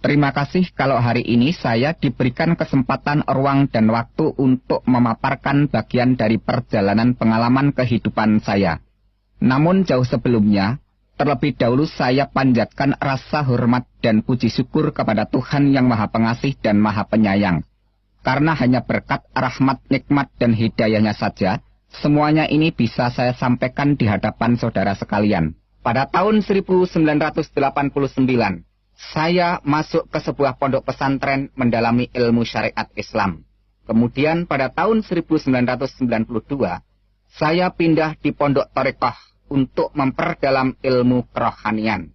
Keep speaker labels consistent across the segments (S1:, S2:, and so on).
S1: Terima kasih kalau hari ini saya diberikan kesempatan, ruang, dan waktu untuk memaparkan bagian dari perjalanan pengalaman kehidupan saya. Namun jauh sebelumnya, terlebih dahulu saya panjatkan rasa hormat dan puji syukur kepada Tuhan yang Maha Pengasih dan Maha Penyayang. Karena hanya berkat rahmat, nikmat, dan hidayahnya saja, semuanya ini bisa saya sampaikan di hadapan saudara sekalian. Pada tahun 1989, saya masuk ke sebuah pondok pesantren mendalami ilmu syariat Islam. Kemudian pada tahun 1992, saya pindah di pondok Thariqah untuk memperdalam ilmu kerohanian.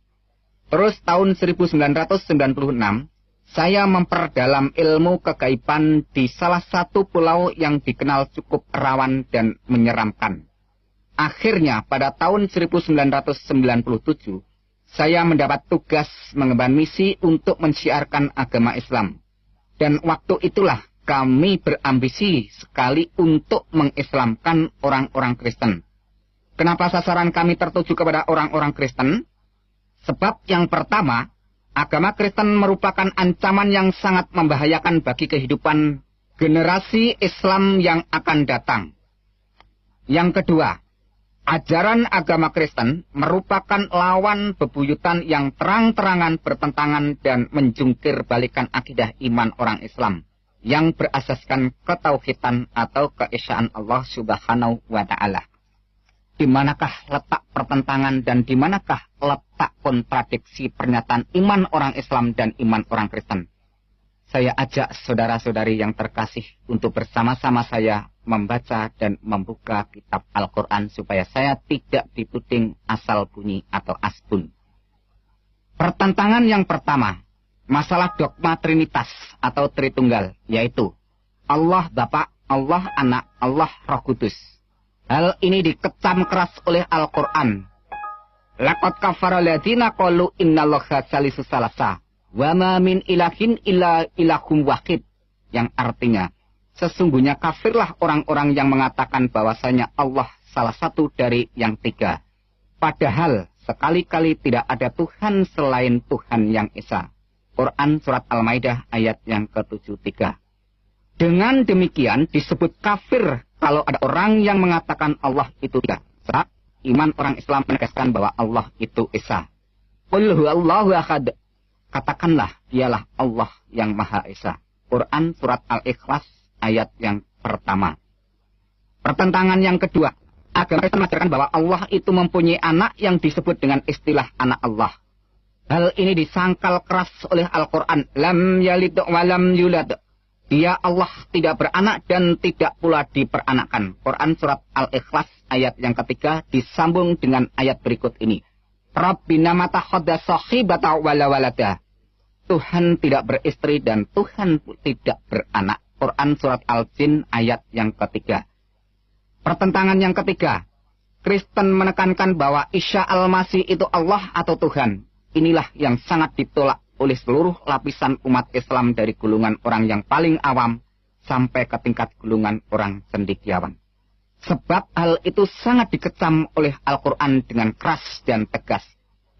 S1: Terus tahun 1996, saya memperdalam ilmu kegaiban di salah satu pulau yang dikenal cukup rawan dan menyeramkan. Akhirnya pada tahun 1997, saya mendapat tugas mengemban misi untuk mensiarkan agama Islam. Dan waktu itulah kami berambisi sekali untuk mengislamkan orang-orang Kristen. Kenapa sasaran kami tertuju kepada orang-orang Kristen? Sebab yang pertama, agama Kristen merupakan ancaman yang sangat membahayakan bagi kehidupan generasi Islam yang akan datang. Yang kedua, ajaran agama Kristen merupakan lawan bebuyutan yang terang-terangan bertentangan dan menjungkir balikan akidah iman orang Islam yang berasaskan ketauhidan atau keesaan Allah Subhanahu wa Ta'ala. Di manakah letak pertentangan dan di manakah letak kontradiksi pernyataan iman orang Islam dan iman orang Kristen? Saya ajak saudara-saudari yang terkasih untuk bersama-sama saya membaca dan membuka kitab Al-Quran supaya saya tidak dituding asal bunyi atau asbun. Pertentangan yang pertama, masalah dogma Trinitas atau Tritunggal, yaitu Allah Bapa, Allah Anak, Allah Roh Kudus. Hal ini dikecam keras oleh Al-Quran. Laqad kafara alladziina qalu innallaha salisu salasa wa ma min ilahin illa ilahum wahid, yang artinya sesungguhnya kafirlah orang-orang yang mengatakan bahwasanya Allah salah satu dari yang tiga. Padahal sekali-kali tidak ada Tuhan selain Tuhan yang Esa. Quran Surat Al-Maidah ayat yang ke-73. Dengan demikian disebut kafir kalau ada orang yang mengatakan Allah itu tiga. Sebab iman orang Islam menegaskan bahwa Allah itu Esa. Qul huwallahu ahad. Katakanlah dialah Allah yang Maha Esa. Quran Surat Al-Ikhlas ayat yang pertama. Pertentangan yang kedua, agama Kristen mengajarkan bahwa Allah itu mempunyai anak yang disebut dengan istilah anak Allah. Hal ini disangkal keras oleh Al-Quran. Lam yalid wa lam yulad. Dia Allah tidak beranak dan tidak pula diperanakan. Quran Surat Al-Ikhlas ayat yang ketiga disambung dengan ayat berikut ini. Rabbina matakhadda sahibata wala walada. Tuhan tidak beristri dan Tuhan tidak beranak. Quran Surat Al-Jin ayat yang ketiga. Pertentangan yang ketiga, Kristen menekankan bahwa Isa Al-Masih itu Allah atau Tuhan. Inilah yang sangat ditolak oleh seluruh lapisan umat Islam dari golongan orang yang paling awam sampai ke tingkat golongan orang cendekiawan. Sebab hal itu sangat dikecam oleh Al-Quran dengan keras dan tegas.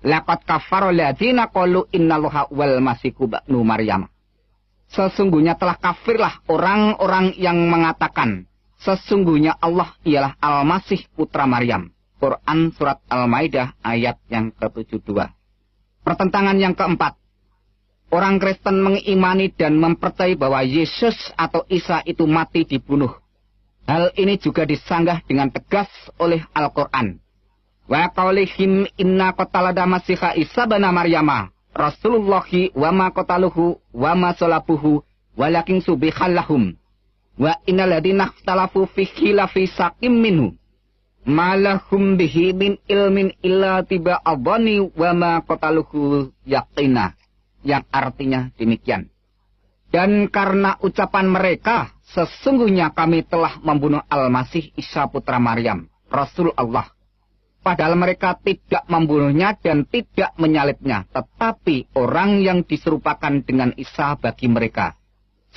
S1: Laqad kafara alladziina qalu innallaha wal masihu ibnu Maryam. Sesungguhnya telah kafirlah orang-orang yang mengatakan sesungguhnya Allah ialah Al-Masih putra Maryam. Quran Surat Al-Maidah ayat yang ke-72. Pertentangan yang keempat, orang Kristen mengimani dan mempercayai bahwa Yesus atau Isa itu mati dibunuh. Hal ini juga disanggah dengan tegas oleh Al-Quran. Wa qaulihim inna qatalada Masiha Isa bana Maryama Rasulullahi wa ma qataluhu wa ma salabuhu walakin subihallahum wa innal ladzina ikhtalafu fihi lafi saqim minhu malahum bihi min ilmin illa tiba abani wa ma qataluhu yaqina, yang artinya demikian. Dan karena ucapan mereka sesungguhnya kami telah membunuh Al-Masih Isa putra Maryam Rasul Allah, padahal mereka tidak membunuhnya dan tidak menyalibnya, tetapi orang yang diserupakan dengan Isa bagi mereka.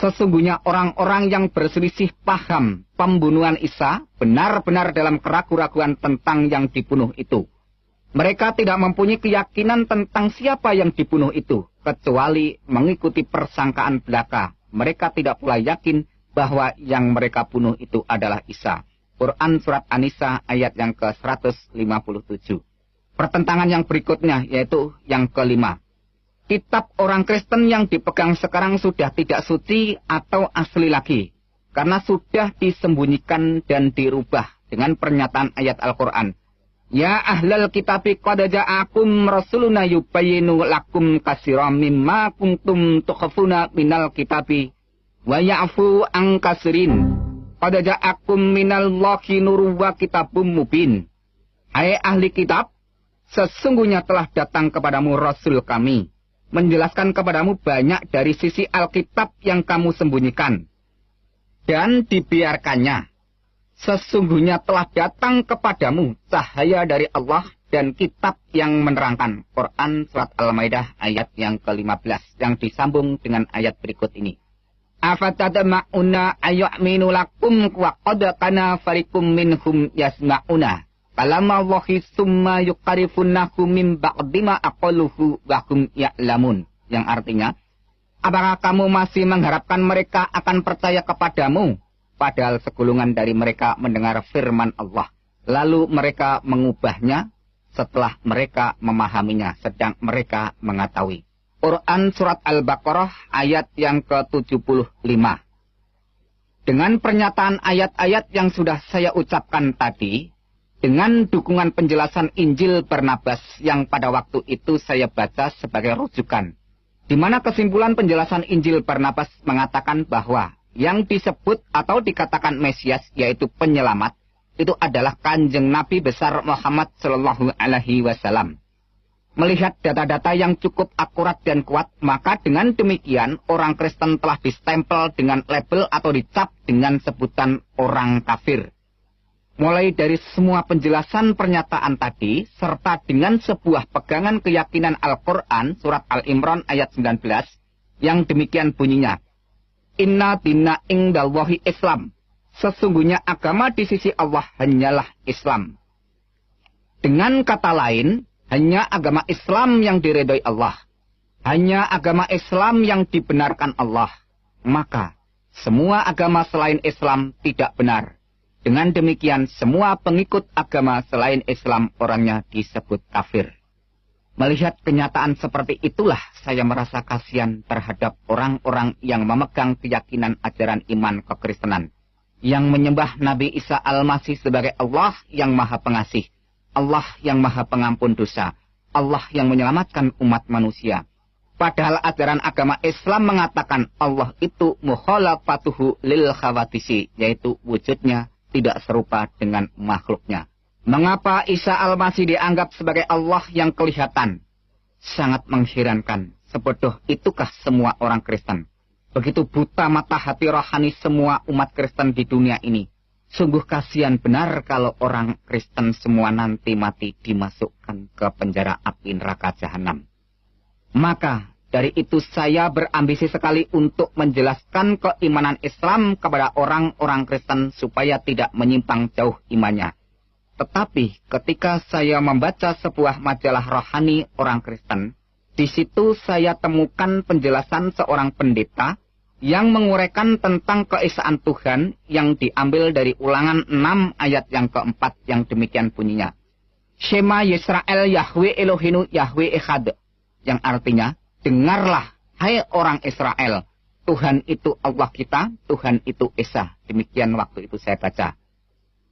S1: Sesungguhnya orang-orang yang berselisih paham pembunuhan Isa benar-benar dalam keraguan-raguan tentang yang dibunuh itu. Mereka tidak mempunyai keyakinan tentang siapa yang dibunuh itu, kecuali mengikuti persangkaan belaka. Mereka tidak pula yakin bahwa yang mereka bunuh itu adalah Isa. Quran Surat An-Nisa ayat yang ke-157. Pertentangan yang berikutnya yaitu yang kelima. Kitab orang Kristen yang dipegang sekarang sudah tidak suci atau asli lagi, karena sudah disembunyikan dan dirubah dengan pernyataan ayat Al-Quran. Ya ahlal kitabi qad ja'akum rasuluna yubayyinu lakum katsiran mimma kuntum tukhfuna minal kitabi wa ya'fu an katsirin. Qad ja'akum minallahi nurun wa kitabum mubin. Hai ahli kitab, sesungguhnya telah datang kepadamu rasul kami, menjelaskan kepadamu banyak dari sisi Alkitab yang kamu sembunyikan dan dibiarkannya. Sesungguhnya telah datang kepadamu cahaya dari Allah dan kitab yang menerangkan. Quran Surat Al-Maidah ayat yang ke-15 yang disambung dengan ayat berikut ini. Afatadma'una ayyu'minu lakum wa qad kana fariqum minhum yasma'una. Falamma wahi summa yuqarifunahu min ba'dima aqaluhu wa hum ya'lamun. Yang artinya, apakah kamu masih mengharapkan mereka akan percaya kepadamu? Padahal segolongan dari mereka mendengar firman Allah, lalu mereka mengubahnya setelah mereka memahaminya, sedang mereka mengetahui. Quran Surat Al-Baqarah ayat yang ke-75. Dengan pernyataan ayat-ayat yang sudah saya ucapkan tadi, dengan dukungan penjelasan Injil Barnabas yang pada waktu itu saya baca sebagai rujukan, di mana kesimpulan penjelasan Injil Barnabas mengatakan bahwa yang disebut atau dikatakan Mesias, yaitu penyelamat, itu adalah Kanjeng Nabi besar Muhammad Shallallahu Alaihi Wasallam. Melihat data-data yang cukup akurat dan kuat, maka dengan demikian orang Kristen telah distempel dengan label atau dicap dengan sebutan orang kafir. Mulai dari semua penjelasan pernyataan tadi, serta dengan sebuah pegangan keyakinan Al-Quran, Surat Al-Imran ayat 19, yang demikian bunyinya. Inna dina indallahi Islam. Sesungguhnya agama di sisi Allah hanyalah Islam. Dengan kata lain, hanya agama Islam yang diridhoi Allah. Hanya agama Islam yang dibenarkan Allah. Maka, semua agama selain Islam tidak benar. Dengan demikian, semua pengikut agama selain Islam orangnya disebut kafir. Melihat kenyataan seperti itulah saya merasa kasihan terhadap orang-orang yang memegang keyakinan ajaran iman kekristenan, yang menyembah Nabi Isa Al-Masih sebagai Allah yang Maha Pengasih, Allah yang Maha Pengampun dosa, Allah yang menyelamatkan umat manusia. Padahal ajaran agama Islam mengatakan Allah itu mukhalafatuhu lil khawatisi, yaitu wujudnya tidak serupa dengan makhluknya. Mengapa Isa Al-Masih dianggap sebagai Allah yang kelihatan? Sangat mengherankan. Sebodoh itukah semua orang Kristen? Begitu buta mata hati rohani semua umat Kristen di dunia ini. Sungguh kasihan benar kalau orang Kristen semua nanti mati dimasukkan ke penjara api neraka jahanam. Maka dari itu saya berambisi sekali untuk menjelaskan keimanan Islam kepada orang-orang Kristen supaya tidak menyimpang jauh imannya. Tetapi ketika saya membaca sebuah majalah rohani orang Kristen, di situ saya temukan penjelasan seorang pendeta yang menguraikan tentang keesaan Tuhan yang diambil dari Ulangan 6 ayat yang keempat yang demikian bunyinya. Shema Yisrael Yahweh Elohinu Yahweh Echad. Yang artinya, dengarlah hai orang Israel, Tuhan itu Allah kita, Tuhan itu Esa. Demikian waktu itu saya baca.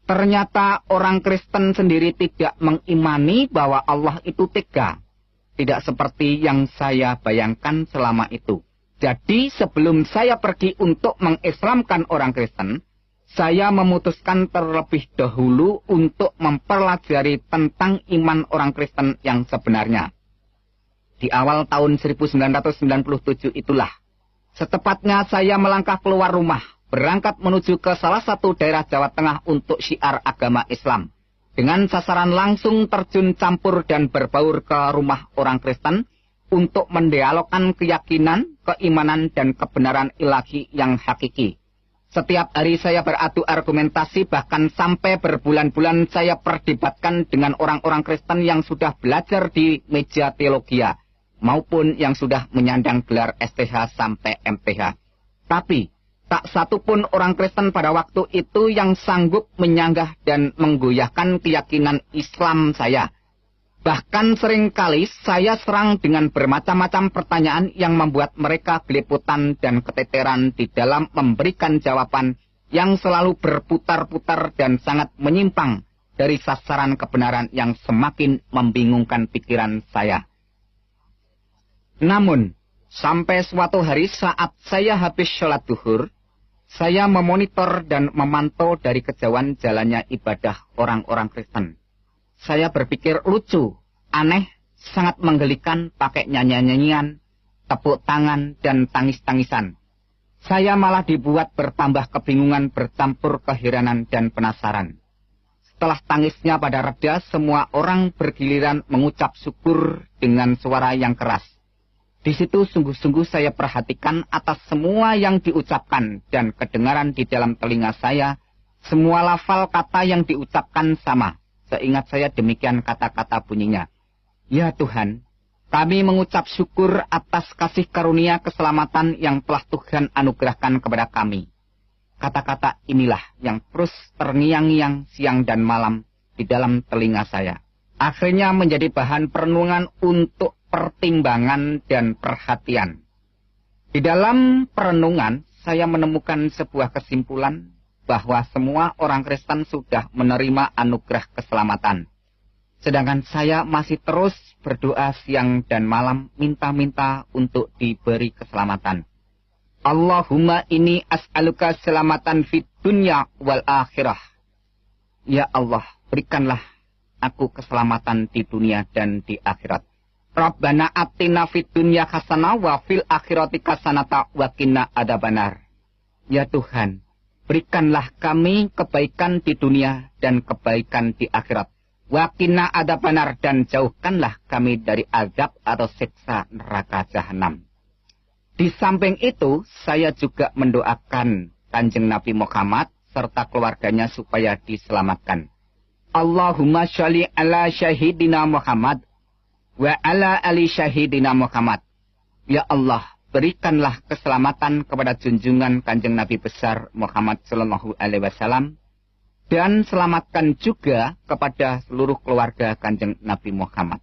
S1: Ternyata orang Kristen sendiri tidak mengimani bahwa Allah itu tiga. Tidak seperti yang saya bayangkan selama itu. Jadi sebelum saya pergi untuk mengislamkan orang Kristen, saya memutuskan terlebih dahulu untuk mempelajari tentang iman orang Kristen yang sebenarnya. Di awal tahun 1997 itulah, setepatnya saya melangkah keluar rumah, berangkat menuju ke salah satu daerah Jawa Tengah untuk syiar agama Islam. Dengan sasaran langsung terjun campur dan berbaur ke rumah orang Kristen untuk mendialogkan keyakinan, keimanan, dan kebenaran ilahi yang hakiki. Setiap hari saya beradu argumentasi, bahkan sampai berbulan-bulan saya perdebatkan dengan orang-orang Kristen yang sudah belajar di meja teologia, maupun yang sudah menyandang gelar STH sampai MPH. Tapi, tak satu pun orang Kristen pada waktu itu yang sanggup menyanggah dan menggoyahkan keyakinan Islam saya. Bahkan seringkali saya serang dengan bermacam-macam pertanyaan yang membuat mereka geliputan dan keteteran di dalam memberikan jawaban yang selalu berputar-putar dan sangat menyimpang dari sasaran kebenaran yang semakin membingungkan pikiran saya. Namun, sampai suatu hari saat saya habis sholat duhur, saya memonitor dan memantau dari kejauhan jalannya ibadah orang-orang Kristen. Saya berpikir lucu, aneh, sangat menggelikan pakai nyanyian-nyanyian, tepuk tangan, dan tangis-tangisan. Saya malah dibuat bertambah kebingungan bercampur keheranan dan penasaran. Setelah tangisnya pada reda, semua orang bergiliran mengucap syukur dengan suara yang keras. Di situ sungguh-sungguh saya perhatikan atas semua yang diucapkan dan kedengaran di dalam telinga saya, semua lafal kata yang diucapkan sama. Seingat saya demikian kata-kata bunyinya. Ya Tuhan, kami mengucap syukur atas kasih karunia keselamatan yang telah Tuhan anugerahkan kepada kami. Kata-kata inilah yang terus terngiang-ngiang siang dan malam di dalam telinga saya. Akhirnya menjadi bahan perenungan untuk pertimbangan dan perhatian. Di dalam perenungan, saya menemukan sebuah kesimpulan bahwa semua orang Kristen sudah menerima anugerah keselamatan. Sedangkan saya masih terus berdoa siang dan malam minta-minta untuk diberi keselamatan. Allahumma inni as'aluka selamatan fid dunya wal akhirah. Ya Allah, berikanlah aku keselamatan di dunia dan di akhirat. Rabbana atina fid dunya hasanah wa fil akhirati hasanata wa qina adzabannar. Ya Tuhan, berikanlah kami kebaikan di dunia dan kebaikan di akhirat. Wa qina adzabannar, dan jauhkanlah kami dari azab atau siksa neraka jahanam. Di samping itu, saya juga mendoakan Kanjeng Nabi Muhammad serta keluarganya supaya diselamatkan. Allahumma sholli ala syahidina Muhammad wa ala ali syahidina Muhammad. Ya Allah, berikanlah keselamatan kepada junjungan Kanjeng Nabi besar Muhammad sallallahu alaihi wasallam, dan selamatkan juga kepada seluruh keluarga Kanjeng Nabi Muhammad.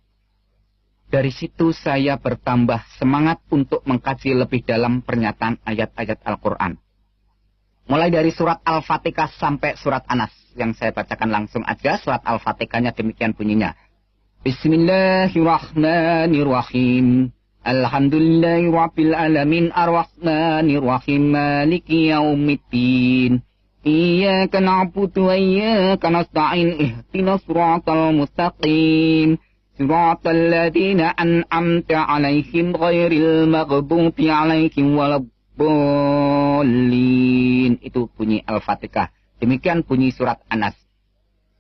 S1: Dari situ saya bertambah semangat untuk mengkaji lebih dalam pernyataan ayat-ayat Al-Quran. Mulai dari surat Al-Fatihah sampai surat Anas, yang saya bacakan langsung aja. Surat Al-Fatihahnya demikian bunyinya. Bismillahirrahmanirrahim. Alhamdulillahi rabbil alamin arrahmanir rahim maliki yaumiddin. Iyyaka na'budu wa iyyaka nasta'in ihdinas siratal mustaqim. Siratal ladzina an'amta 'alaihim ghairil maghdubi 'alaihim waladdallin. Itu bunyi Al-Fatihah. Demikian bunyi surat Anas.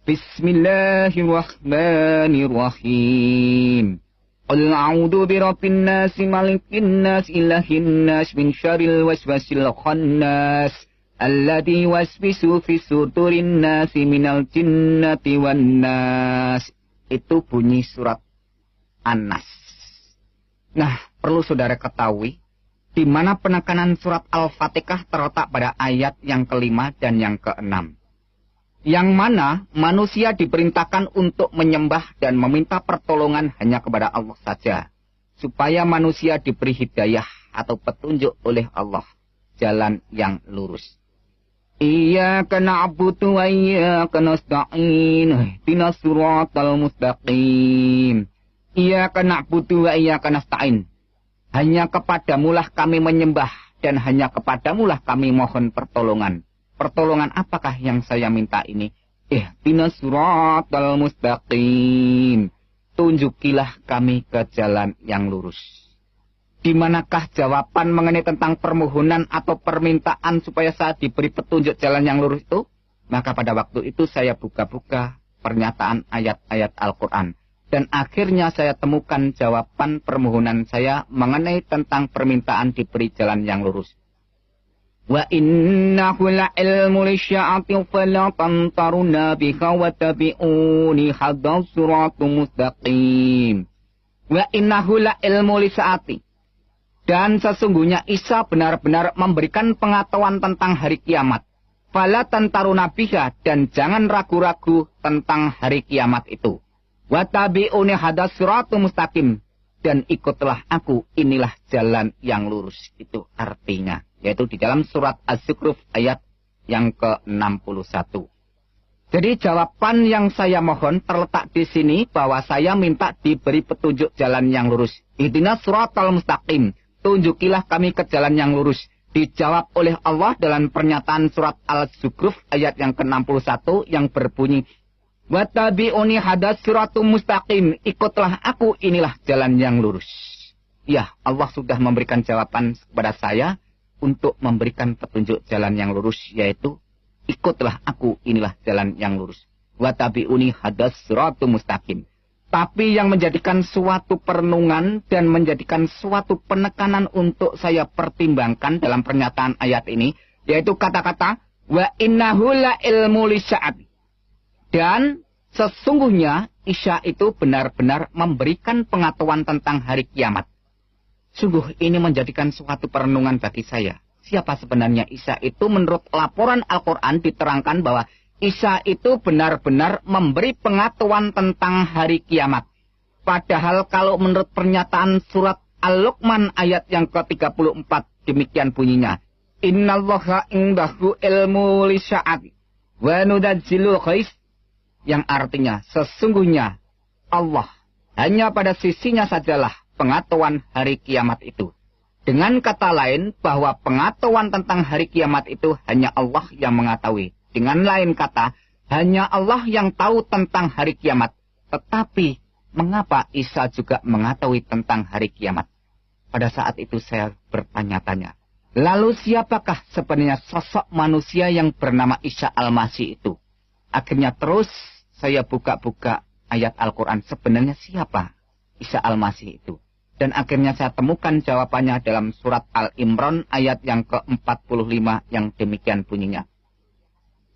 S1: Bismillahirrahmanirrahim. Qul a'udzu birabbin nas, malikin nas, ilahin nas, min syarril waswasil khannas, alladzi waswisu fi sudurin nas minal jinnati wan nas. Itu bunyi surat An-Nas. Nah, perlu saudara ketahui, di mana penekanan surat Al-Fatihah terletak pada ayat yang kelima dan yang keenam. Yang mana manusia diperintahkan untuk menyembah dan meminta pertolongan hanya kepada Allah saja, supaya manusia diberi hidayah atau petunjuk oleh Allah, jalan yang lurus. Iyyaka na'budu wa iyyaka nasta'in, ihdinas siratal mustaqim. Iyyaka na'budu wa iyyaka nasta'in. Hanya kepadamulah kami menyembah dan hanya kepadamulah kami mohon pertolongan. Pertolongan apakah yang saya minta ini? Ihdinas siratal mustaqim. Tunjukilah kami ke jalan yang lurus. Di manakah jawaban mengenai tentang permohonan atau permintaan supaya saya diberi petunjuk jalan yang lurus itu? Maka pada waktu itu saya buka-buka pernyataan ayat-ayat Al-Quran. Dan akhirnya saya temukan jawaban permohonan saya mengenai tentang permintaan diberi jalan yang lurus. Wa innahu la'ilmu lisya'ati fala tamtaruna biha wa tabi'uni hadha siratum mustaqim. Wa innahu la'ilmu lisya'ati. Dan sesungguhnya Isa benar-benar memberikan pengetahuan tentang hari kiamat. Fala tantaruna biha, dan jangan ragu-ragu tentang hari kiamat itu. Wa tabi'uni hadha siratum mustaqim. Dan ikutlah aku, inilah jalan yang lurus. Itu artinya. Yaitu di dalam surat Az-Zukhruf ayat yang ke-61. Jadi jawaban yang saya mohon terletak di sini bahwa saya minta diberi petunjuk jalan yang lurus. Ihdinas siratal mustaqim. Tunjukilah kami ke jalan yang lurus. Dijawab oleh Allah dalam pernyataan surat Al-Zukhruf ayat yang ke-61 yang berbunyi, Wattabi'uni hadas siratum mustaqim. Ikutlah aku, inilah jalan yang lurus. Ya, Allah sudah memberikan jawaban kepada saya untuk memberikan petunjuk jalan yang lurus, yaitu ikutlah aku, inilah jalan yang lurus. Wattabi'uni hadas siratum mustaqim. Tapi yang menjadikan suatu perenungan dan menjadikan suatu penekanan untuk saya pertimbangkan dalam pernyataan ayat ini, yaitu kata-kata wa innahu la ilmu lisya'ati. Dan sesungguhnya Isa itu benar-benar memberikan pengetahuan tentang hari kiamat. Sungguh ini menjadikan suatu perenungan bagi saya. Siapa sebenarnya Isa itu? Menurut laporan Al-Quran diterangkan bahwa Isa itu benar-benar memberi pengetahuan tentang hari kiamat. Padahal kalau menurut pernyataan surat Al-Luqman ayat yang ke-34 demikian bunyinya. Innallaha indahu ilmu lisya'ati wa nudazzilu khais. Yang artinya sesungguhnya Allah hanya pada sisinya sajalah pengetahuan hari kiamat itu. Dengan kata lain bahwa pengetahuan tentang hari kiamat itu hanya Allah yang mengetahui. Dengan lain kata, hanya Allah yang tahu tentang hari kiamat. Tetapi mengapa Isa juga mengetahui tentang hari kiamat? Pada saat itu saya bertanya-tanya. Lalu siapakah sebenarnya sosok manusia yang bernama Isa Al-Masih itu? Akhirnya terus saya buka-buka ayat Al-Quran. Sebenarnya siapa Isa Al-Masih itu? Dan akhirnya saya temukan jawabannya dalam surat Al-Imran ayat yang ke-45 yang demikian bunyinya.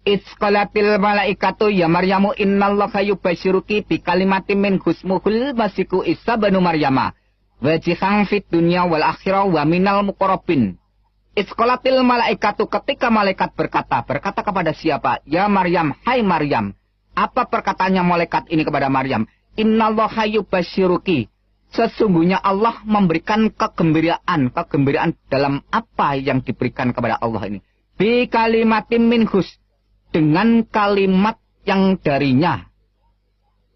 S1: Isqalatil malaikatu ya Maryamu innallaha yubasyiruki bi kalimatin min husmuhul masiku Isa banu Maryama. Wajihan fit dunya wal akhirah wa minal muqarrabin. Isqalatil malaikatu, ketika malaikat berkata kepada siapa? Ya Maryam, hai Maryam. Apa perkataannya malaikat ini kepada Maryam? Innallaha yubasyiruki. Sesungguhnya Allah memberikan kegembiraan dalam apa yang diberikan kepada Allah ini. Bi kalimatin minhus, dengan kalimat yang darinya.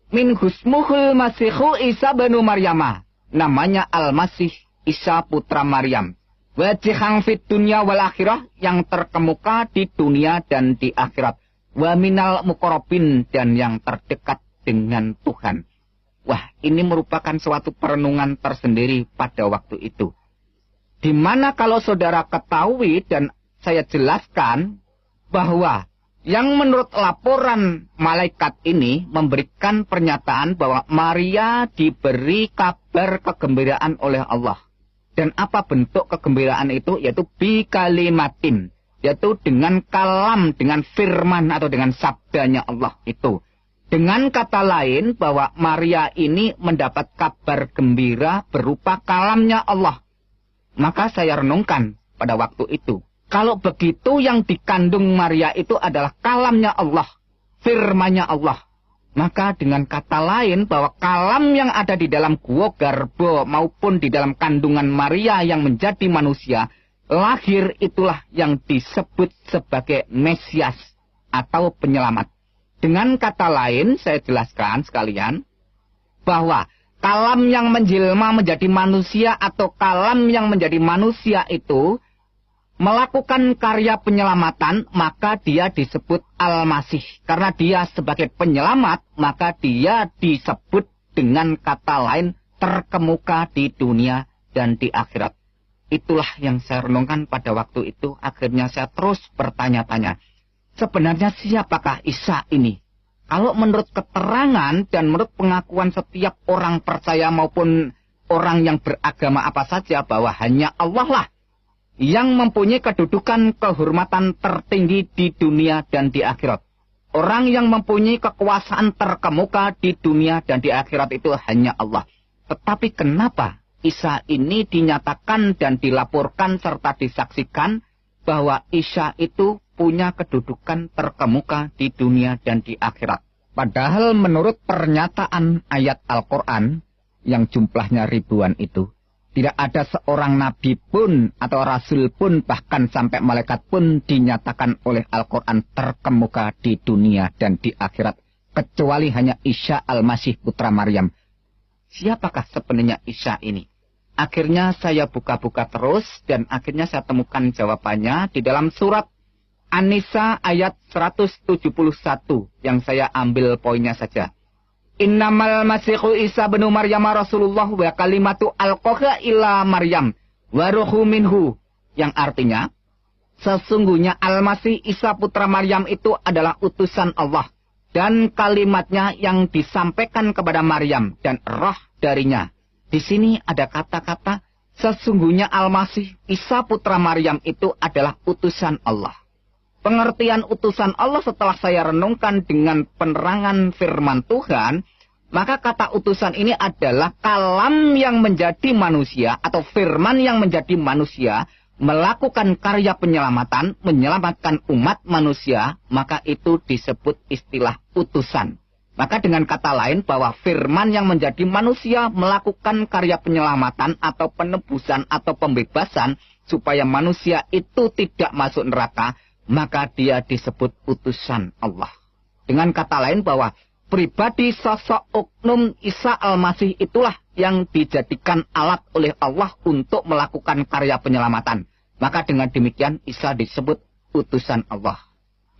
S1: Minhusmuhul masihu Isa banu Maryama. Namanya Al-Masih Isa putra Maryam. Wajihang fit dunya wal akhirah, yang terkemuka di dunia dan di akhirat. Wa minal muqarrabin, dan yang terdekat dengan Tuhan. Wah, ini merupakan suatu perenungan tersendiri pada waktu itu. Di mana kalau saudara ketahui dan saya jelaskan bahwa yang menurut laporan malaikat ini memberikan pernyataan bahwa Maria diberi kabar kegembiraan oleh Allah. Dan apa bentuk kegembiraan itu? Yaitu bi kalimatin. Yaitu dengan kalam, dengan firman atau dengan sabdanya Allah itu. Dengan kata lain bahwa Maria ini mendapat kabar gembira berupa kalamnya Allah. Maka saya renungkan pada waktu itu. Kalau begitu yang dikandung Maria itu adalah kalamnya Allah. Firmannya Allah. Maka dengan kata lain bahwa kalam yang ada di dalam gua Garbo maupun di dalam kandungan Maria yang menjadi manusia, lahir itulah yang disebut sebagai Mesias atau penyelamat. Dengan kata lain saya jelaskan sekalian bahwa kalam yang menjelma menjadi manusia atau kalam yang menjadi manusia itu melakukan karya penyelamatan, maka dia disebut Al-Masih. Karena dia sebagai penyelamat, maka dia disebut dengan kata lain terkemuka di dunia dan di akhirat. Itulah yang saya renungkan pada waktu itu. Akhirnya saya terus bertanya-tanya. Sebenarnya siapakah Isa ini? Kalau menurut keterangan dan menurut pengakuan setiap orang percaya maupun orang yang beragama apa saja bahwa hanya Allah lah yang mempunyai kedudukan kehormatan tertinggi di dunia dan di akhirat. Orang yang mempunyai kekuasaan terkemuka di dunia dan di akhirat itu hanya Allah. Tetapi kenapa Isa ini dinyatakan dan dilaporkan serta disaksikan bahwa Isa itu punya kedudukan terkemuka di dunia dan di akhirat? Padahal menurut pernyataan ayat Al-Quran yang jumlahnya ribuan itu, tidak ada seorang nabi pun atau rasul pun bahkan sampai malaikat pun dinyatakan oleh Al-Quran terkemuka di dunia dan di akhirat, kecuali hanya Isa Al-Masih putra Maryam. Siapakah sebenarnya Isa ini? Akhirnya saya buka-buka terus dan akhirnya saya temukan jawabannya di dalam surat An-Nisa ayat 171 yang saya ambil poinnya saja. Innamal masihu Isa bin Maryam Rasulullah wa kalimatu alqaha ila Maryam wa ruhu minhu. Yang artinya, sesungguhnya Al-Masih Isa putra Maryam itu adalah utusan Allah dan kalimatnya yang disampaikan kepada Maryam dan roh darinya. Di sini ada kata-kata sesungguhnya Al-Masih Isa putra Maryam itu adalah utusan Allah. Pengertian utusan Allah setelah saya renungkan dengan penerangan firman Tuhan, maka kata utusan ini adalah kalam yang menjadi manusia atau firman yang menjadi manusia melakukan karya penyelamatan, menyelamatkan umat manusia, maka itu disebut istilah utusan. Maka dengan kata lain bahwa firman yang menjadi manusia melakukan karya penyelamatan atau penebusan atau pembebasan supaya manusia itu tidak masuk neraka, maka dia disebut utusan Allah. Dengan kata lain bahwa pribadi sosok oknum Isa Al-Masih itulah yang dijadikan alat oleh Allah untuk melakukan karya penyelamatan. Maka dengan demikian Isa disebut utusan Allah.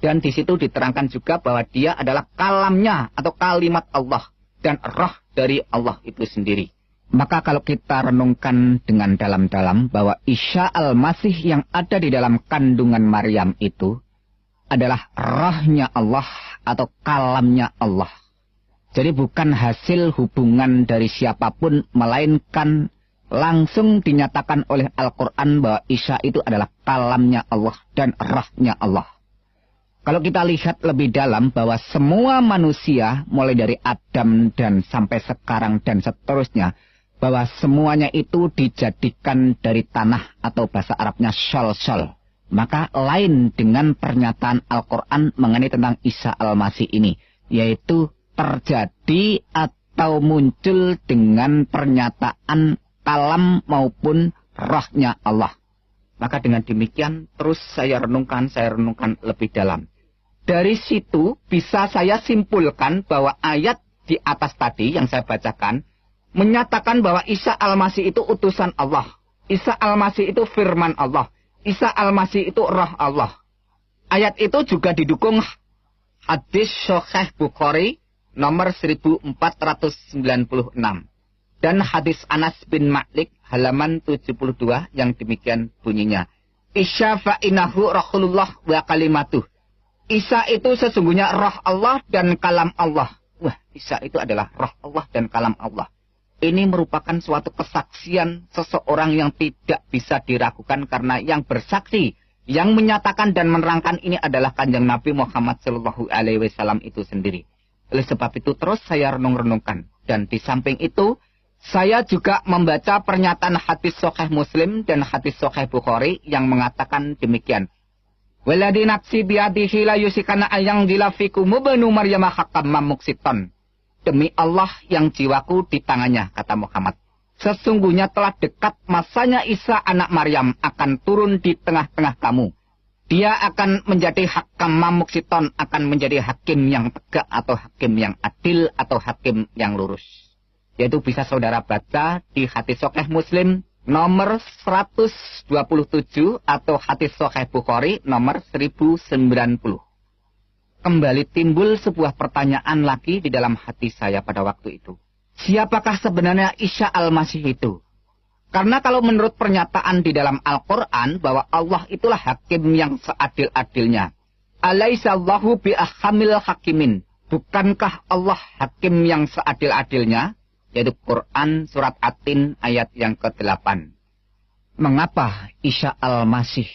S1: Dan di situ diterangkan juga bahwa dia adalah kalamnya atau kalimat Allah dan roh dari Allah itu sendiri. Maka kalau kita renungkan dengan dalam-dalam bahwa Isa Al-Masih yang ada di dalam kandungan Maryam itu adalah rohnya Allah atau kalamnya Allah. Jadi bukan hasil hubungan dari siapapun, melainkan langsung dinyatakan oleh Al-Quran bahwa Isa itu adalah kalamnya Allah dan rohnya Allah. Kalau kita lihat lebih dalam bahwa semua manusia mulai dari Adam dan sampai sekarang dan seterusnya, bahwa semuanya itu dijadikan dari tanah atau bahasa Arabnya sol-sol. Maka lain dengan pernyataan Al-Quran mengenai tentang Isa Al-Masih ini, yaitu terjadi atau muncul dengan pernyataan kalam maupun rohnya Allah. Maka dengan demikian terus saya renungkan lebih dalam. Dari situ bisa saya simpulkan bahwa ayat di atas tadi yang saya bacakan menyatakan bahwa Isa Al-Masih itu utusan Allah. Isa Al-Masih itu firman Allah. Isa Al-Masih itu roh Allah. Ayat itu juga didukung hadis Sahih Bukhari nomor 1496. Dan hadis Anas bin Malik halaman 72 yang demikian bunyinya. Isa fa'inahu Rasulullah wa kalimatuh. Isa itu sesungguhnya roh Allah dan kalam Allah. Wah, Isa itu adalah roh Allah dan kalam Allah. Ini merupakan suatu kesaksian seseorang yang tidak bisa diragukan karena yang bersaksi, yang menyatakan dan menerangkan ini adalah Kanjeng Nabi Muhammad SAW itu sendiri. Oleh sebab itu terus saya renung-renungkan. Dan di samping itu, saya juga membaca pernyataan hadis Sahih Muslim dan hadis Sahih Bukhari yang mengatakan demikian. Waladi nafsi biadihi la yusikana ayang dilafiku mubanu maryama hakam mamuksiton. Demi Allah yang jiwaku di tangannya, kata Muhammad. Sesungguhnya telah dekat masanya Isa anak Maryam akan turun di tengah-tengah kamu. Dia akan menjadi hakam mamuksiton, akan menjadi hakim yang tegak atau hakim yang adil atau hakim yang lurus. Yaitu bisa saudara baca di hadis Sahih Muslim nomor 127 atau hadis Sahih Bukhari nomor 1090. Kembali timbul sebuah pertanyaan lagi di dalam hati saya pada waktu itu. Siapakah sebenarnya Isa Al-Masih itu? Karena kalau menurut pernyataan di dalam Al-Quran bahwa Allah itulah hakim yang seadil-adilnya. Alaihissallahu bi'ahamil hakimin. Bukankah Allah hakim yang seadil-adilnya? Yaitu Quran surat At-Tin ayat yang ke-8. mengapa Isa al-Masih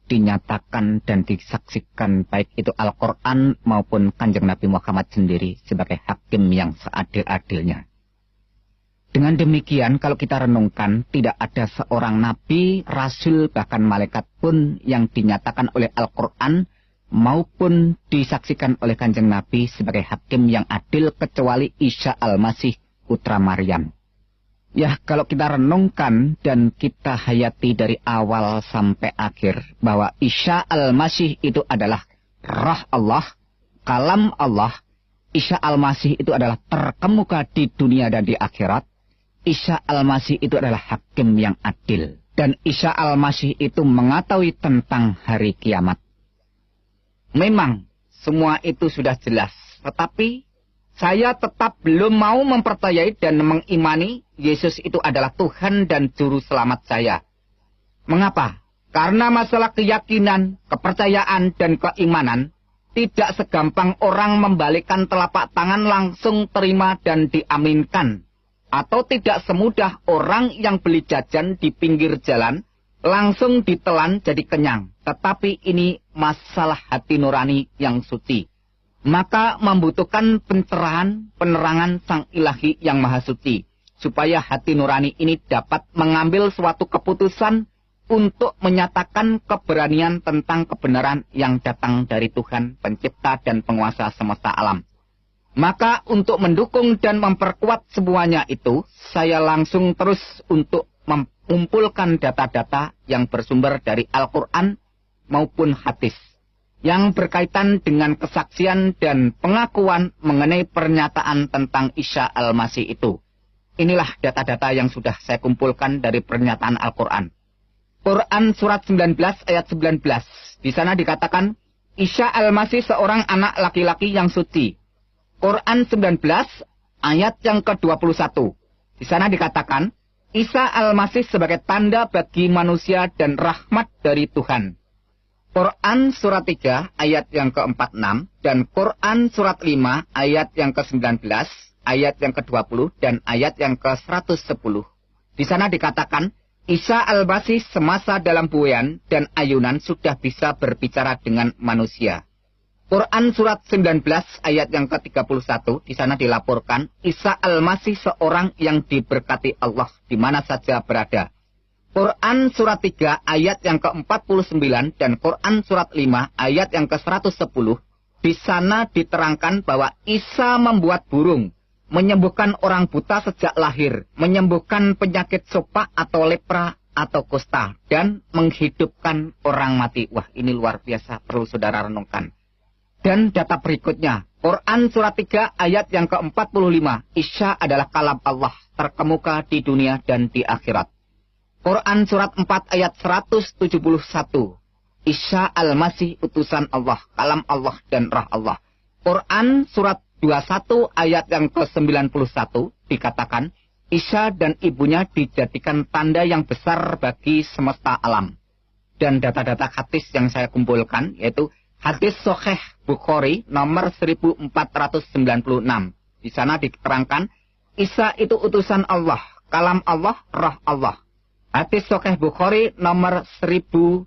S1: dinyatakan dan disaksikan baik itu Al-Quran maupun Kanjeng Nabi Muhammad sendiri sebagai hakim yang seadil-adilnya. Dengan demikian, kalau kita renungkan, tidak ada seorang nabi, rasul, bahkan malaikat pun yang dinyatakan oleh Al-Quran maupun disaksikan oleh Kanjeng Nabi sebagai hakim yang adil kecuali Isa al-Masih putra Maryam. Ya, kalau kita renungkan dan kita hayati dari awal sampai akhir bahwa Isa al-Masih itu adalah Roh Allah, Kalam Allah. Isa al-Masih itu adalah terkemuka di dunia dan di akhirat. Isa al-Masih itu adalah hakim yang adil. Dan Isa al-Masih itu mengetahui tentang hari kiamat. Memang semua itu sudah jelas, tetapi saya tetap belum mau mempercayai dan mengimani Yesus itu adalah Tuhan dan Juru Selamat saya. Mengapa? Karena masalah keyakinan, kepercayaan, dan keimanan tidak segampang orang membalikkan telapak tangan langsung terima dan diaminkan. Atau tidak semudah orang yang beli jajan di pinggir jalan langsung ditelan jadi kenyang. Tetapi ini masalah hati nurani yang suci. Maka membutuhkan pencerahan, penerangan Sang Ilahi yang Maha Suci, supaya hati nurani ini dapat mengambil suatu keputusan untuk menyatakan keberanian tentang kebenaran yang datang dari Tuhan, pencipta dan penguasa semesta alam. Maka untuk mendukung dan memperkuat semuanya itu, saya langsung terus untuk mengumpulkan data-data yang bersumber dari Al-Quran maupun hadis, yang berkaitan dengan kesaksian dan pengakuan mengenai pernyataan tentang Isa al-Masih itu. Inilah data-data yang sudah saya kumpulkan dari pernyataan Al-Quran. Quran surat 19 ayat 19. Di sana dikatakan, Isa al-Masih seorang anak laki-laki yang suci. Quran 19 ayat yang ke-21. Di sana dikatakan, Isa al-Masih sebagai tanda bagi manusia dan rahmat dari Tuhan. Quran surat 3 ayat yang ke-46 dan Quran surat 5 ayat yang ke-19, ayat yang ke-20 dan ayat yang ke-110. Di sana dikatakan, Isa al-Masih semasa dalam buayan dan ayunan sudah bisa berbicara dengan manusia. Quran surat 19 ayat yang ke-31, di sana dilaporkan, Isa al-Masih seorang yang diberkati Allah di mana saja berada. Quran surat 3 ayat yang ke-49 dan Quran surat 5 ayat yang ke-110, di sana diterangkan bahwa Isa membuat burung, menyembuhkan orang buta sejak lahir, menyembuhkan penyakit sopak atau lepra atau kusta, dan menghidupkan orang mati. Wah, ini luar biasa, perlu saudara renungkan. Dan data berikutnya, Quran surat 3 ayat yang ke-45, Isa adalah kalam Allah, terkemuka di dunia dan di akhirat. Quran surat 4 ayat 171, Isa al-Masih utusan Allah, kalam Allah dan Roh Allah. Quran surat 21 ayat yang ke-91 dikatakan, Isa dan ibunya dijadikan tanda yang besar bagi semesta alam. Dan data-data hadis yang saya kumpulkan, yaitu hadis Sahih Bukhari nomor 1496. Di sana diterangkan, Isa itu utusan Allah, kalam Allah, Roh Allah. Hadis Sahih Bukhari nomor 1090.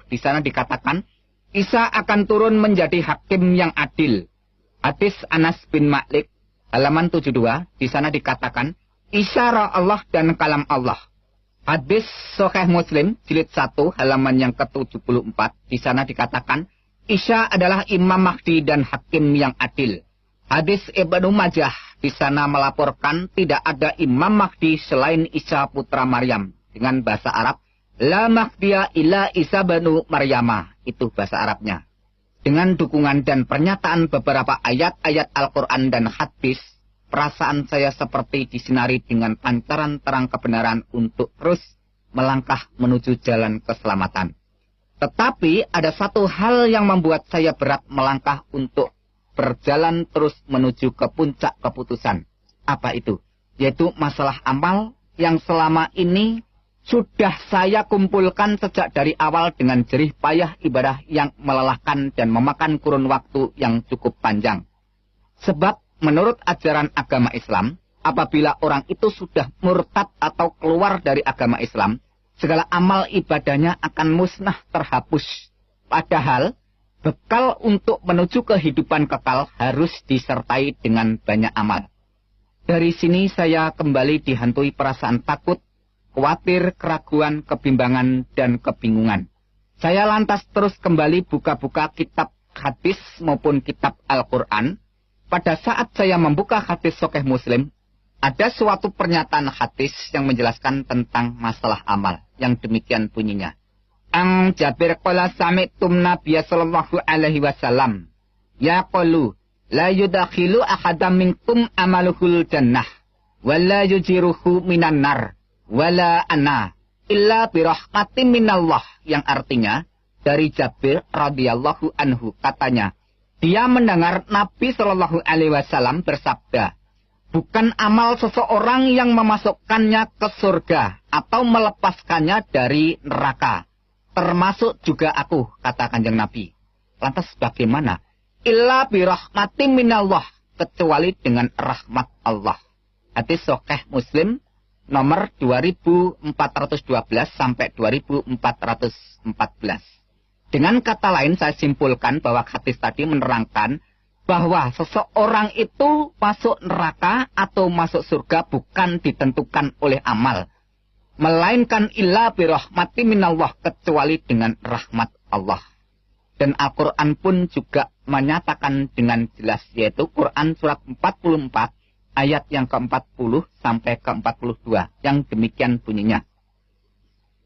S1: Di sana dikatakan, Isa akan turun menjadi hakim yang adil. Hadis Anas bin Malik halaman 72. Di sana dikatakan, Isa Roh Allah dan kalam Allah. Hadis Sahih Muslim jilid 1 halaman yang ke-74. Di sana dikatakan, Isa adalah Imam Mahdi dan hakim yang adil. Hadis Ibnu Majah di sana melaporkan tidak ada Imam Mahdi selain Isa putra Maryam. Dengan bahasa Arab, La Mahdiya illa Isa banu Maryama. Itu bahasa Arabnya. Dengan dukungan dan pernyataan beberapa ayat-ayat Al-Quran dan hadis, perasaan saya seperti disinari dengan pancaran terang kebenaran untuk terus melangkah menuju jalan keselamatan. Tetapi ada satu hal yang membuat saya berat melangkah untuk berjalan terus menuju ke puncak keputusan. Apa itu? Yaitu masalah amal yang selama ini sudah saya kumpulkan sejak dari awal dengan jerih payah ibadah yang melelahkan dan memakan kurun waktu yang cukup panjang. Sebab menurut ajaran agama Islam, apabila orang itu sudah murtad atau keluar dari agama Islam, segala amal ibadahnya akan musnah terhapus. Padahal, bekal untuk menuju kehidupan kekal harus disertai dengan banyak amal. Dari sini saya kembali dihantui perasaan takut, khawatir, keraguan, kebimbangan, dan kebingungan. Saya lantas terus kembali buka-buka kitab hadis maupun kitab Al-Quran. Pada saat saya membuka hadis Sahih Muslim, ada suatu pernyataan hadis yang menjelaskan tentang masalah amal. Yang demikian bunyinya. Ang Jabir qala sami'tum Nabiya sallallahu alaihi wasallam. Ya qalu, la yudakhilu ahadam minkum amaluhul jannah. Wala yujiruhu minan nar. Wala ana. Illa birahmatin minallah. Yang artinya, dari Jabir radhiyallahu anhu katanya, dia mendengar Nabi Shallallahu Alaihi Wasallam bersabda, bukan amal seseorang yang memasukkannya ke surga atau melepaskannya dari neraka. Termasuk juga aku, kata Kanjeng Nabi. Lantas bagaimana? Illa birahmatin minallah, kecuali dengan rahmat Allah. Hadis Sahih Muslim nomor 2412 sampai 2414. Dengan kata lain saya simpulkan bahwa hadis tadi menerangkan bahwa seseorang itu masuk neraka atau masuk surga bukan ditentukan oleh amal, melainkan illa birahmati minallah, kecuali dengan rahmat Allah. Dan Al-Quran pun juga menyatakan dengan jelas, yaitu Quran surat 44 ayat yang ke-40 sampai ke-42 yang demikian bunyinya.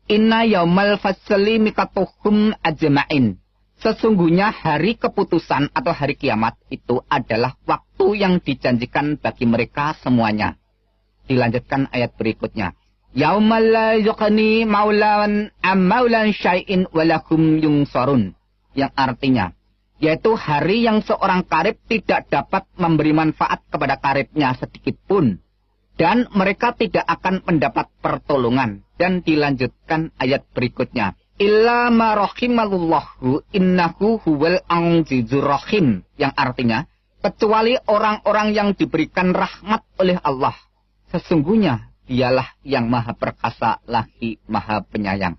S1: Inna yaumal fasli mikatuhum ajma'in. Sesungguhnya hari keputusan atau hari kiamat itu adalah waktu yang dijanjikan bagi mereka semuanya. Dilanjutkan ayat berikutnya. Yaumal la yuqni maulan maulan syai'in walahum yungsarun. Yang artinya, yaitu hari yang seorang karib tidak dapat memberi manfaat kepada karibnya sedikit pun. Dan mereka tidak akan mendapat pertolongan. Dan dilanjutkan ayat berikutnya. Illa ma rahimallahu innahu huwal azizur rahim. Yang artinya, kecuali orang-orang yang diberikan rahmat oleh Allah. Sesungguhnya dialah yang maha perkasa lagi maha penyayang.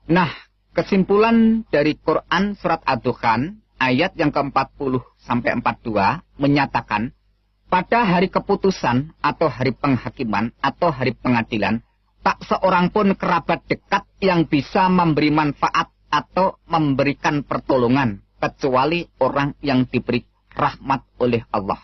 S1: Nah, kesimpulan dari Quran surat Ad-Dukhan ayat yang ke-40 sampai 42 menyatakan, pada hari keputusan atau hari penghakiman atau hari pengadilan, tak seorang pun kerabat dekat yang bisa memberi manfaat atau memberikan pertolongan, kecuali orang yang diberi rahmat oleh Allah.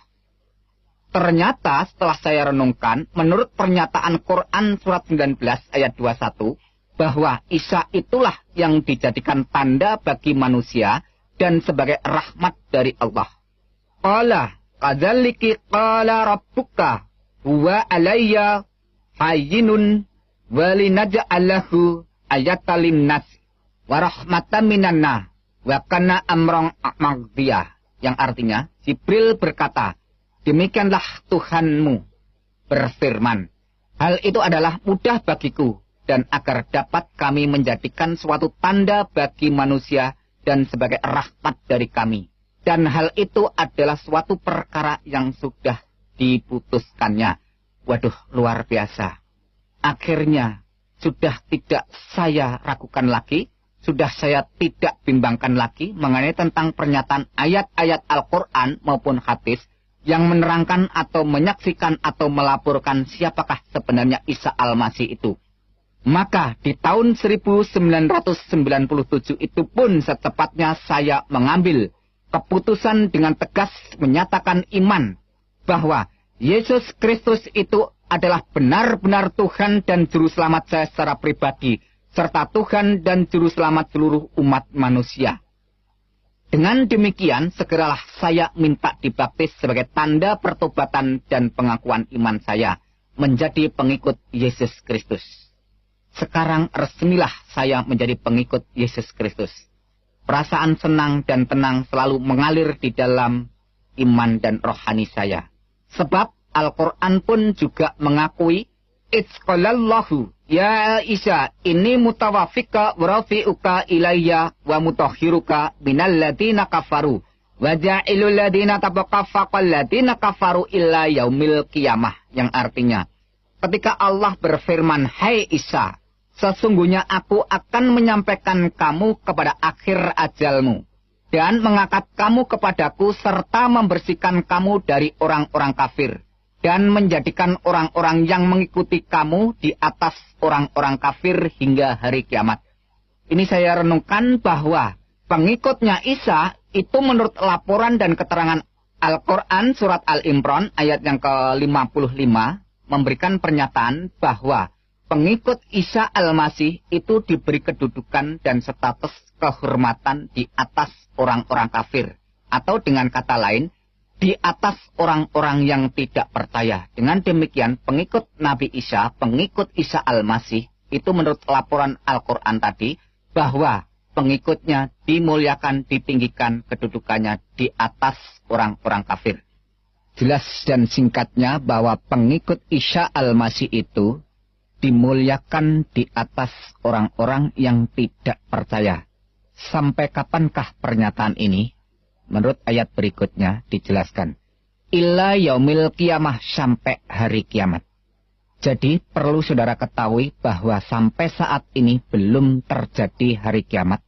S1: Ternyata setelah saya renungkan, menurut pernyataan Quran surat 19 ayat 21, bahwa Isa itulah yang dijadikan tanda bagi manusia dan sebagai rahmat dari Allah. Qala kadzalika qala rabbuka huwa alayya hayyinun walinaj'alahu ayatan linnas wa rahmatan minanna wa kana amran maqdiyah. Yang artinya, Jibril berkata, demikianlah Tuhanmu berfirman, hal itu adalah mudah bagiku, dan agar dapat kami menjadikan suatu tanda bagi manusia dan sebagai rahmat dari kami. Dan hal itu adalah suatu perkara yang sudah diputuskannya. Waduh, luar biasa. Akhirnya, sudah tidak saya ragukan lagi, sudah saya tidak bimbangkan lagi mengenai tentang pernyataan ayat-ayat Al-Quran maupun hadis yang menerangkan atau menyaksikan atau melaporkan siapakah sebenarnya Isa Al-Masih itu. Maka di tahun 1997 itu pun secepatnya saya mengambil keputusan dengan tegas menyatakan iman bahwa Yesus Kristus itu adalah benar-benar Tuhan dan Juru Selamat saya secara pribadi, serta Tuhan dan Juru Selamat seluruh umat manusia. Dengan demikian, segeralah saya minta dibaptis sebagai tanda pertobatan dan pengakuan iman saya menjadi pengikut Yesus Kristus. Sekarang resmilah saya menjadi pengikut Yesus Kristus. Perasaan senang dan tenang selalu mengalir di dalam iman dan rohani saya. Sebab Al-Quran pun juga mengakui, Itzqalallahu, ya Isa, ini mutawafika warafi'uka ilayya wa mutahhiruka minal ladina kafaru. Waja'ilul ladina tabaqafaqal ladina kafaru illa yaumil qiyamah. Yang artinya, ketika Allah berfirman, hai Isa, Sesungguhnya aku akan menyampaikan kamu kepada akhir ajalmu, dan mengangkat kamu kepadaku serta membersihkan kamu dari orang-orang kafir, dan menjadikan orang-orang yang mengikuti kamu di atas orang-orang kafir hingga hari kiamat. Ini saya renungkan bahwa pengikutnya Isa itu menurut laporan dan keterangan Al-Quran surat Al-Imran ayat yang ke-55 memberikan pernyataan bahwa pengikut Isa Al-Masih itu diberi kedudukan dan status kehormatan di atas orang-orang kafir. Atau dengan kata lain, di atas orang-orang yang tidak percaya. Dengan demikian, pengikut Nabi Isa, pengikut Isa Al-Masih, itu menurut laporan Al-Quran tadi, bahwa pengikutnya dimuliakan, ditinggikan kedudukannya di atas orang-orang kafir. Jelas dan singkatnya bahwa pengikut Isa Al-Masih itu dimuliakan di atas orang-orang yang tidak percaya. Sampai kapankah pernyataan ini? Menurut ayat berikutnya dijelaskan. Illa yaumil kiamah, sampai hari kiamat. Jadi perlu saudara ketahui bahwa sampai saat ini belum terjadi hari kiamat.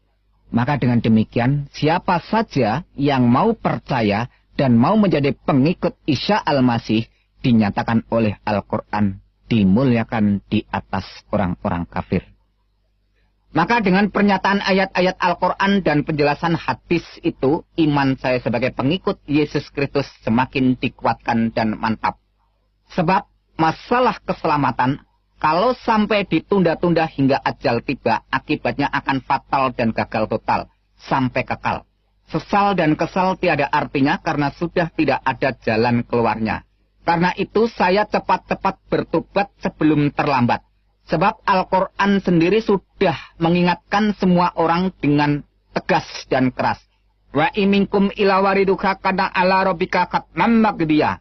S1: Maka dengan demikian, siapa saja yang mau percaya dan mau menjadi pengikut Isa Al-Masih dinyatakan oleh Al-Quran dimuliakan di atas orang-orang kafir. Maka dengan pernyataan ayat-ayat Al-Quran dan penjelasan hadis itu, iman saya sebagai pengikut Yesus Kristus semakin dikuatkan dan mantap. Sebab masalah keselamatan, kalau sampai ditunda-tunda hingga ajal tiba, akibatnya akan fatal dan gagal total, sampai kekal. Sesal dan kesal tiada artinya karena sudah tidak ada jalan keluarnya. Karena itu saya cepat-cepat bertobat sebelum terlambat. Sebab Al-Quran sendiri sudah mengingatkan semua orang dengan tegas dan keras. Wa iminkum ila wariduka kana ala rabbika katman magdiya.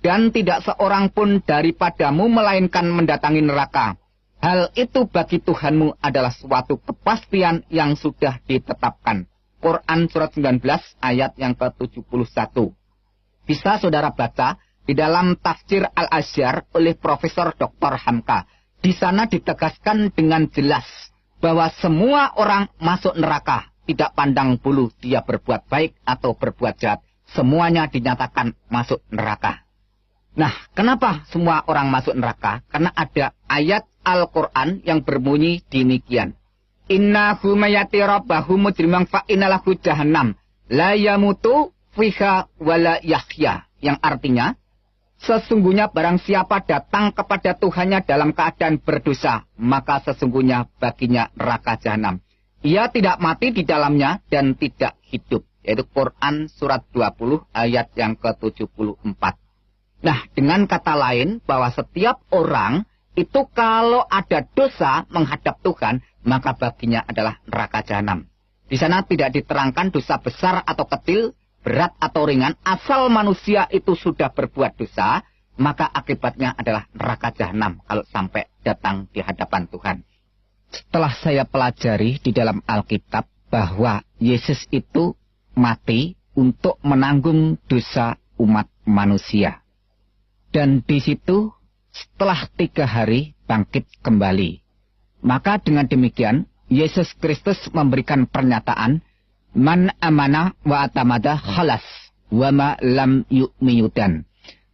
S1: Dan tidak seorang pun daripadamu melainkan mendatangi neraka. Hal itu bagi Tuhanmu adalah suatu kepastian yang sudah ditetapkan. Quran surat 19 ayat yang ke-71. Bisa saudara baca di dalam tafsir Al-Azhar oleh Profesor Dr. Hamka. Di sana ditegaskan dengan jelas bahwa semua orang masuk neraka, tidak pandang bulu dia berbuat baik atau berbuat jahat. Semuanya dinyatakan masuk neraka. Nah, kenapa semua orang masuk neraka? Karena ada ayat Al-Quran yang berbunyi demikian. Innahu mayati rabbahu mujrimang fa'inalahu jahannam. La yamutu fiha wala yahya. Yang artinya, sesungguhnya barang siapa datang kepada Tuhannya dalam keadaan berdosa, maka sesungguhnya baginya neraka jahanam. Ia tidak mati di dalamnya dan tidak hidup. Yaitu Quran surat 20 ayat yang ke-74. Nah, dengan kata lain bahwa setiap orang itu kalau ada dosa menghadap Tuhan, maka baginya adalah neraka jahanam. Di sana tidak diterangkan dosa besar atau kecil, berat atau ringan, asal manusia itu sudah berbuat dosa, maka akibatnya adalah neraka jahanam kalau sampai datang di hadapan Tuhan. Setelah saya pelajari di dalam Alkitab bahwa Yesus itu mati untuk menanggung dosa umat manusia. Dan di situ setelah 3 hari bangkit kembali. Maka dengan demikian Yesus Kristus memberikan pernyataan, Man amana wa atamada khalas wa ma lam yu'miyudan.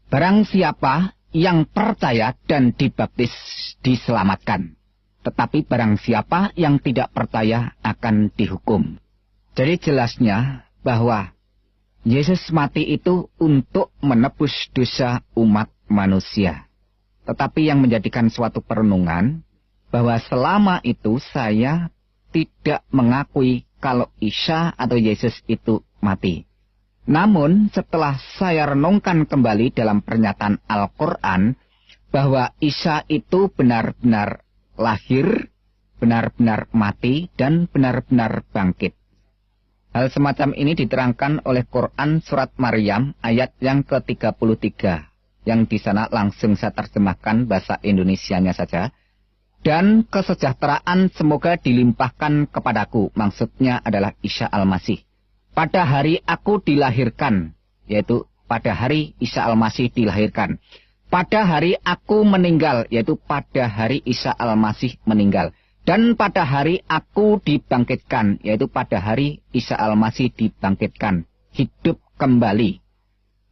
S1: Barang siapa yang percaya dan dibaptis diselamatkan. Tetapi barang siapa yang tidak percaya akan dihukum. Jadi jelasnya bahwa Yesus mati itu untuk menebus dosa umat manusia. Tetapi yang menjadikan suatu perenungan bahwa selama itu saya tidak mengakui kalau Isa atau Yesus itu mati. Namun setelah saya renungkan kembali dalam pernyataan Al-Quran bahwa Isa itu benar-benar lahir, benar-benar mati, dan benar-benar bangkit. Hal semacam ini diterangkan oleh Quran surat Maryam ayat yang ke-33. Yang di sana langsung saya terjemahkan bahasa Indonesianya saja. Dan kesejahteraan semoga dilimpahkan kepadaku. Maksudnya adalah Isa Al-Masih. Pada hari aku dilahirkan. Yaitu pada hari Isa Al-Masih dilahirkan. Pada hari aku meninggal. Yaitu pada hari Isa Al-Masih meninggal. Dan pada hari aku dibangkitkan, yaitu pada hari Isa Al-Masih dibangkitkan, hidup kembali.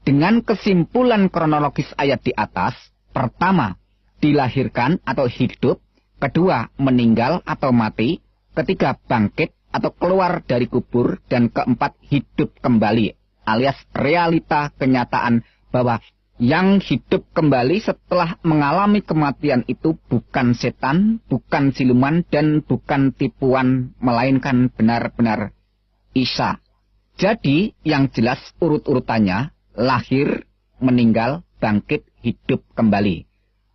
S1: Dengan kesimpulan kronologis ayat di atas, pertama, dilahirkan atau hidup, kedua, meninggal atau mati, ketiga, bangkit atau keluar dari kubur, dan keempat, hidup kembali, alias realita kenyataan bahwa yang hidup kembali setelah mengalami kematian itu bukan setan, bukan siluman, dan bukan tipuan, melainkan benar-benar Isa. Jadi, yang jelas urut-urutannya, lahir, meninggal, bangkit, hidup kembali.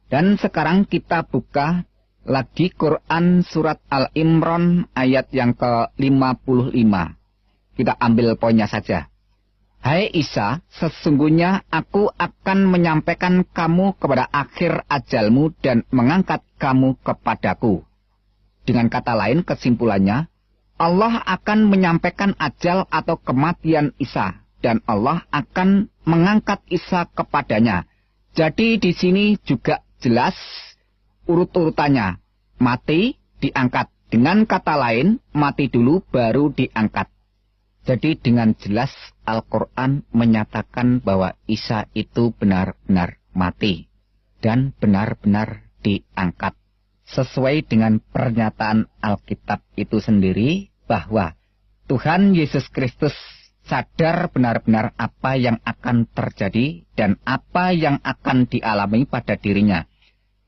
S1: Dan sekarang kita buka lagi Quran surat Al-Imran ayat yang ke-55. Kita ambil poinnya saja. Hai Isa, sesungguhnya aku akan menyampaikan kamu kepada akhir ajalmu dan mengangkat kamu kepadaku. Dengan kata lain, kesimpulannya, Allah akan menyampaikan ajal atau kematian Isa, dan Allah akan mengangkat Isa kepadanya. Jadi di sini juga jelas urut-urutannya. Mati, diangkat. Dengan kata lain, mati dulu baru diangkat. Jadi dengan jelas Al-Quran menyatakan bahwa Isa itu benar-benar mati dan benar-benar diangkat. Sesuai dengan pernyataan Alkitab itu sendiri bahwa Tuhan Yesus Kristus sadar benar-benar apa yang akan terjadi dan apa yang akan dialami pada dirinya.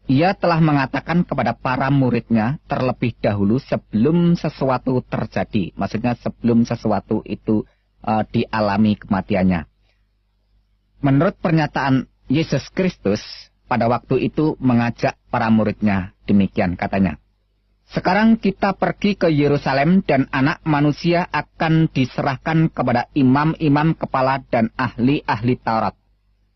S1: Ia telah mengatakan kepada para muridnya terlebih dahulu sebelum sesuatu terjadi. Maksudnya sebelum sesuatu itu dialami kematiannya. Menurut pernyataan Yesus Kristus, pada waktu itu mengajak para muridnya demikian katanya. Sekarang kita pergi ke Yerusalem dan anak manusia akan diserahkan kepada imam-imam kepala dan ahli-ahli Taurat.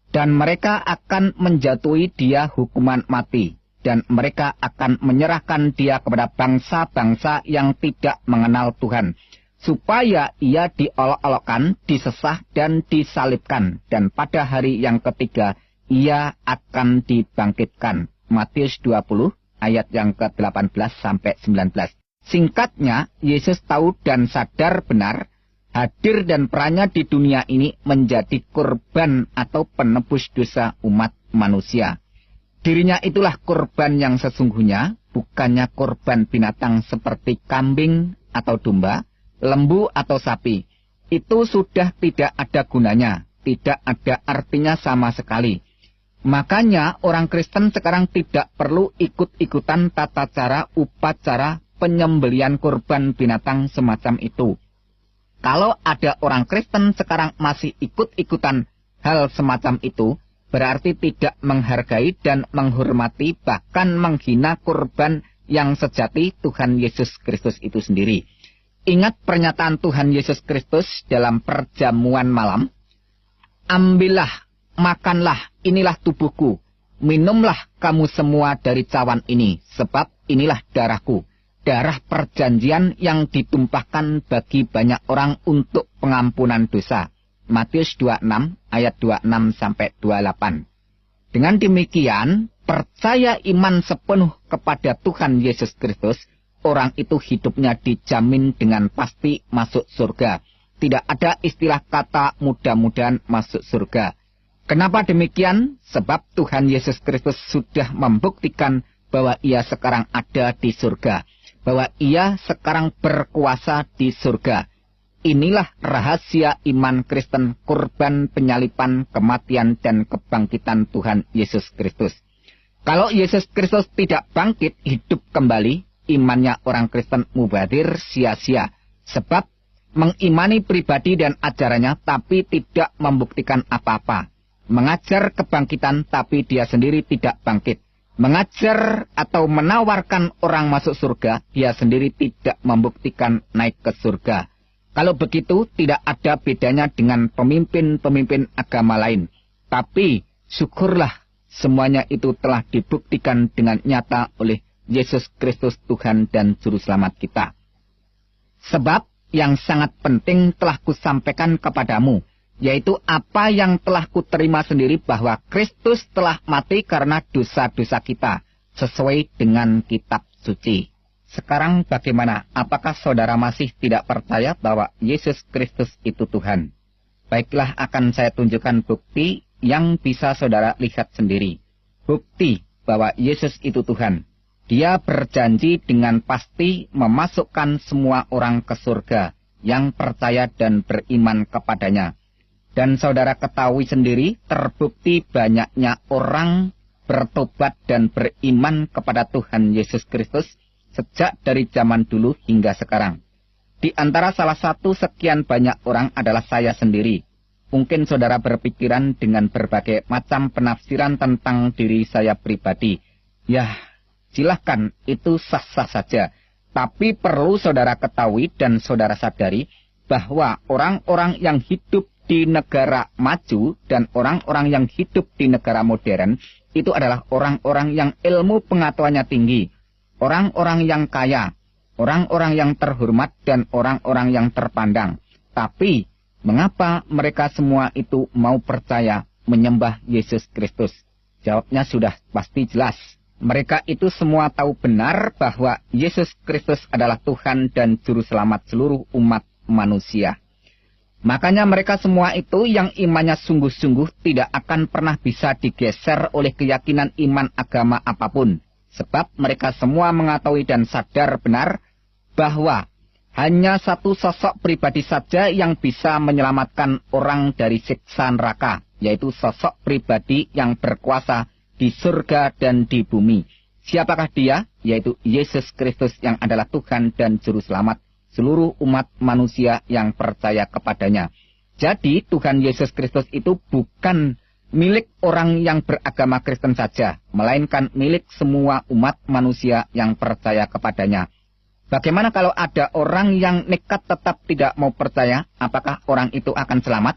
S1: Dan mereka akan menjatuhi dia hukuman mati. Dan mereka akan menyerahkan dia kepada bangsa-bangsa yang tidak mengenal Tuhan. Supaya ia diolok-olokkan, disesah, dan disalibkan. Dan pada hari yang ketiga, ia akan dibangkitkan. Matius 20, ayat yang ke-18 sampai 19. Singkatnya, Yesus tahu dan sadar benar, hadir dan perannya di dunia ini menjadi korban atau penebus dosa umat manusia. Dirinya itulah korban yang sesungguhnya, bukannya korban binatang seperti kambing atau domba, lembu atau sapi. Itu sudah tidak ada gunanya, tidak ada artinya sama sekali. Makanya orang Kristen sekarang tidak perlu ikut-ikutan tata cara upacara penyembelian korban binatang semacam itu. Kalau ada orang Kristen sekarang masih ikut-ikutan hal semacam itu, berarti tidak menghargai dan menghormati bahkan menghina korban yang sejati Tuhan Yesus Kristus itu sendiri. Ingat pernyataan Tuhan Yesus Kristus dalam perjamuan malam. Ambillah, makanlah, inilah tubuhku. Minumlah kamu semua dari cawan ini, sebab inilah darahku. Darah perjanjian yang ditumpahkan bagi banyak orang untuk pengampunan dosa. Matius 26 ayat 26 sampai 28. Dengan demikian, percaya iman sepenuh kepada Tuhan Yesus Kristus, orang itu hidupnya dijamin dengan pasti masuk surga. Tidak ada istilah kata mudah-mudahan masuk surga. Kenapa demikian? Sebab Tuhan Yesus Kristus sudah membuktikan bahwa ia sekarang ada di surga. Bahwa ia sekarang berkuasa di surga. Inilah rahasia iman Kristen, korban penyalipan, kematian, dan kebangkitan Tuhan Yesus Kristus. Kalau Yesus Kristus tidak bangkit hidup kembali, imannya orang Kristen mubazir sia-sia. Sebab mengimani pribadi dan ajarannya, tapi tidak membuktikan apa-apa. Mengajar kebangkitan, tapi dia sendiri tidak bangkit. Mengajar atau menawarkan orang masuk surga, dia sendiri tidak membuktikan naik ke surga. Kalau begitu, tidak ada bedanya dengan pemimpin-pemimpin agama lain. Tapi, syukurlah, semuanya itu telah dibuktikan dengan nyata oleh Yesus Kristus Tuhan dan Juru Selamat kita. Sebab, yang sangat penting telah kusampaikan kepadamu, yaitu apa yang telah kuterima sendiri bahwa Kristus telah mati karena dosa-dosa kita, sesuai dengan kitab suci. Sekarang bagaimana? Apakah saudara masih tidak percaya bahwa Yesus Kristus itu Tuhan? Baiklah, akan saya tunjukkan bukti yang bisa saudara lihat sendiri. Bukti bahwa Yesus itu Tuhan. Dia berjanji dengan pasti memasukkan semua orang ke surga yang percaya dan beriman kepadanya. Dan saudara ketahui sendiri, terbukti banyaknya orang bertobat dan beriman kepada Tuhan Yesus Kristus sejak dari zaman dulu hingga sekarang. Di antara salah satu sekian banyak orang adalah saya sendiri. Mungkin saudara berpikiran dengan berbagai macam penafsiran tentang diri saya pribadi. Ya, silahkan, itu sah-sah saja. Tapi perlu saudara ketahui dan saudara sadari bahwa orang-orang yang hidup di negara maju dan orang-orang yang hidup di negara modern itu adalah orang-orang yang ilmu pengetahuannya tinggi, orang-orang yang kaya, orang-orang yang terhormat dan orang-orang yang terpandang. Tapi mengapa mereka semua itu mau percaya menyembah Yesus Kristus? Jawabnya sudah pasti jelas. Mereka itu semua tahu benar bahwa Yesus Kristus adalah Tuhan dan Juru Selamat seluruh umat manusia. Makanya mereka semua itu yang imannya sungguh-sungguh tidak akan pernah bisa digeser oleh keyakinan iman agama apapun. Sebab mereka semua mengetahui dan sadar benar bahwa hanya satu sosok pribadi saja yang bisa menyelamatkan orang dari siksa neraka, yaitu sosok pribadi yang berkuasa di surga dan di bumi. Siapakah dia? Yaitu Yesus Kristus yang adalah Tuhan dan Juru Selamat seluruh umat manusia yang percaya kepadanya. Jadi Tuhan Yesus Kristus itu bukan milik orang yang beragama Kristen saja, melainkan milik semua umat manusia yang percaya kepadanya. Bagaimana kalau ada orang yang nekat tetap tidak mau percaya? Apakah orang itu akan selamat?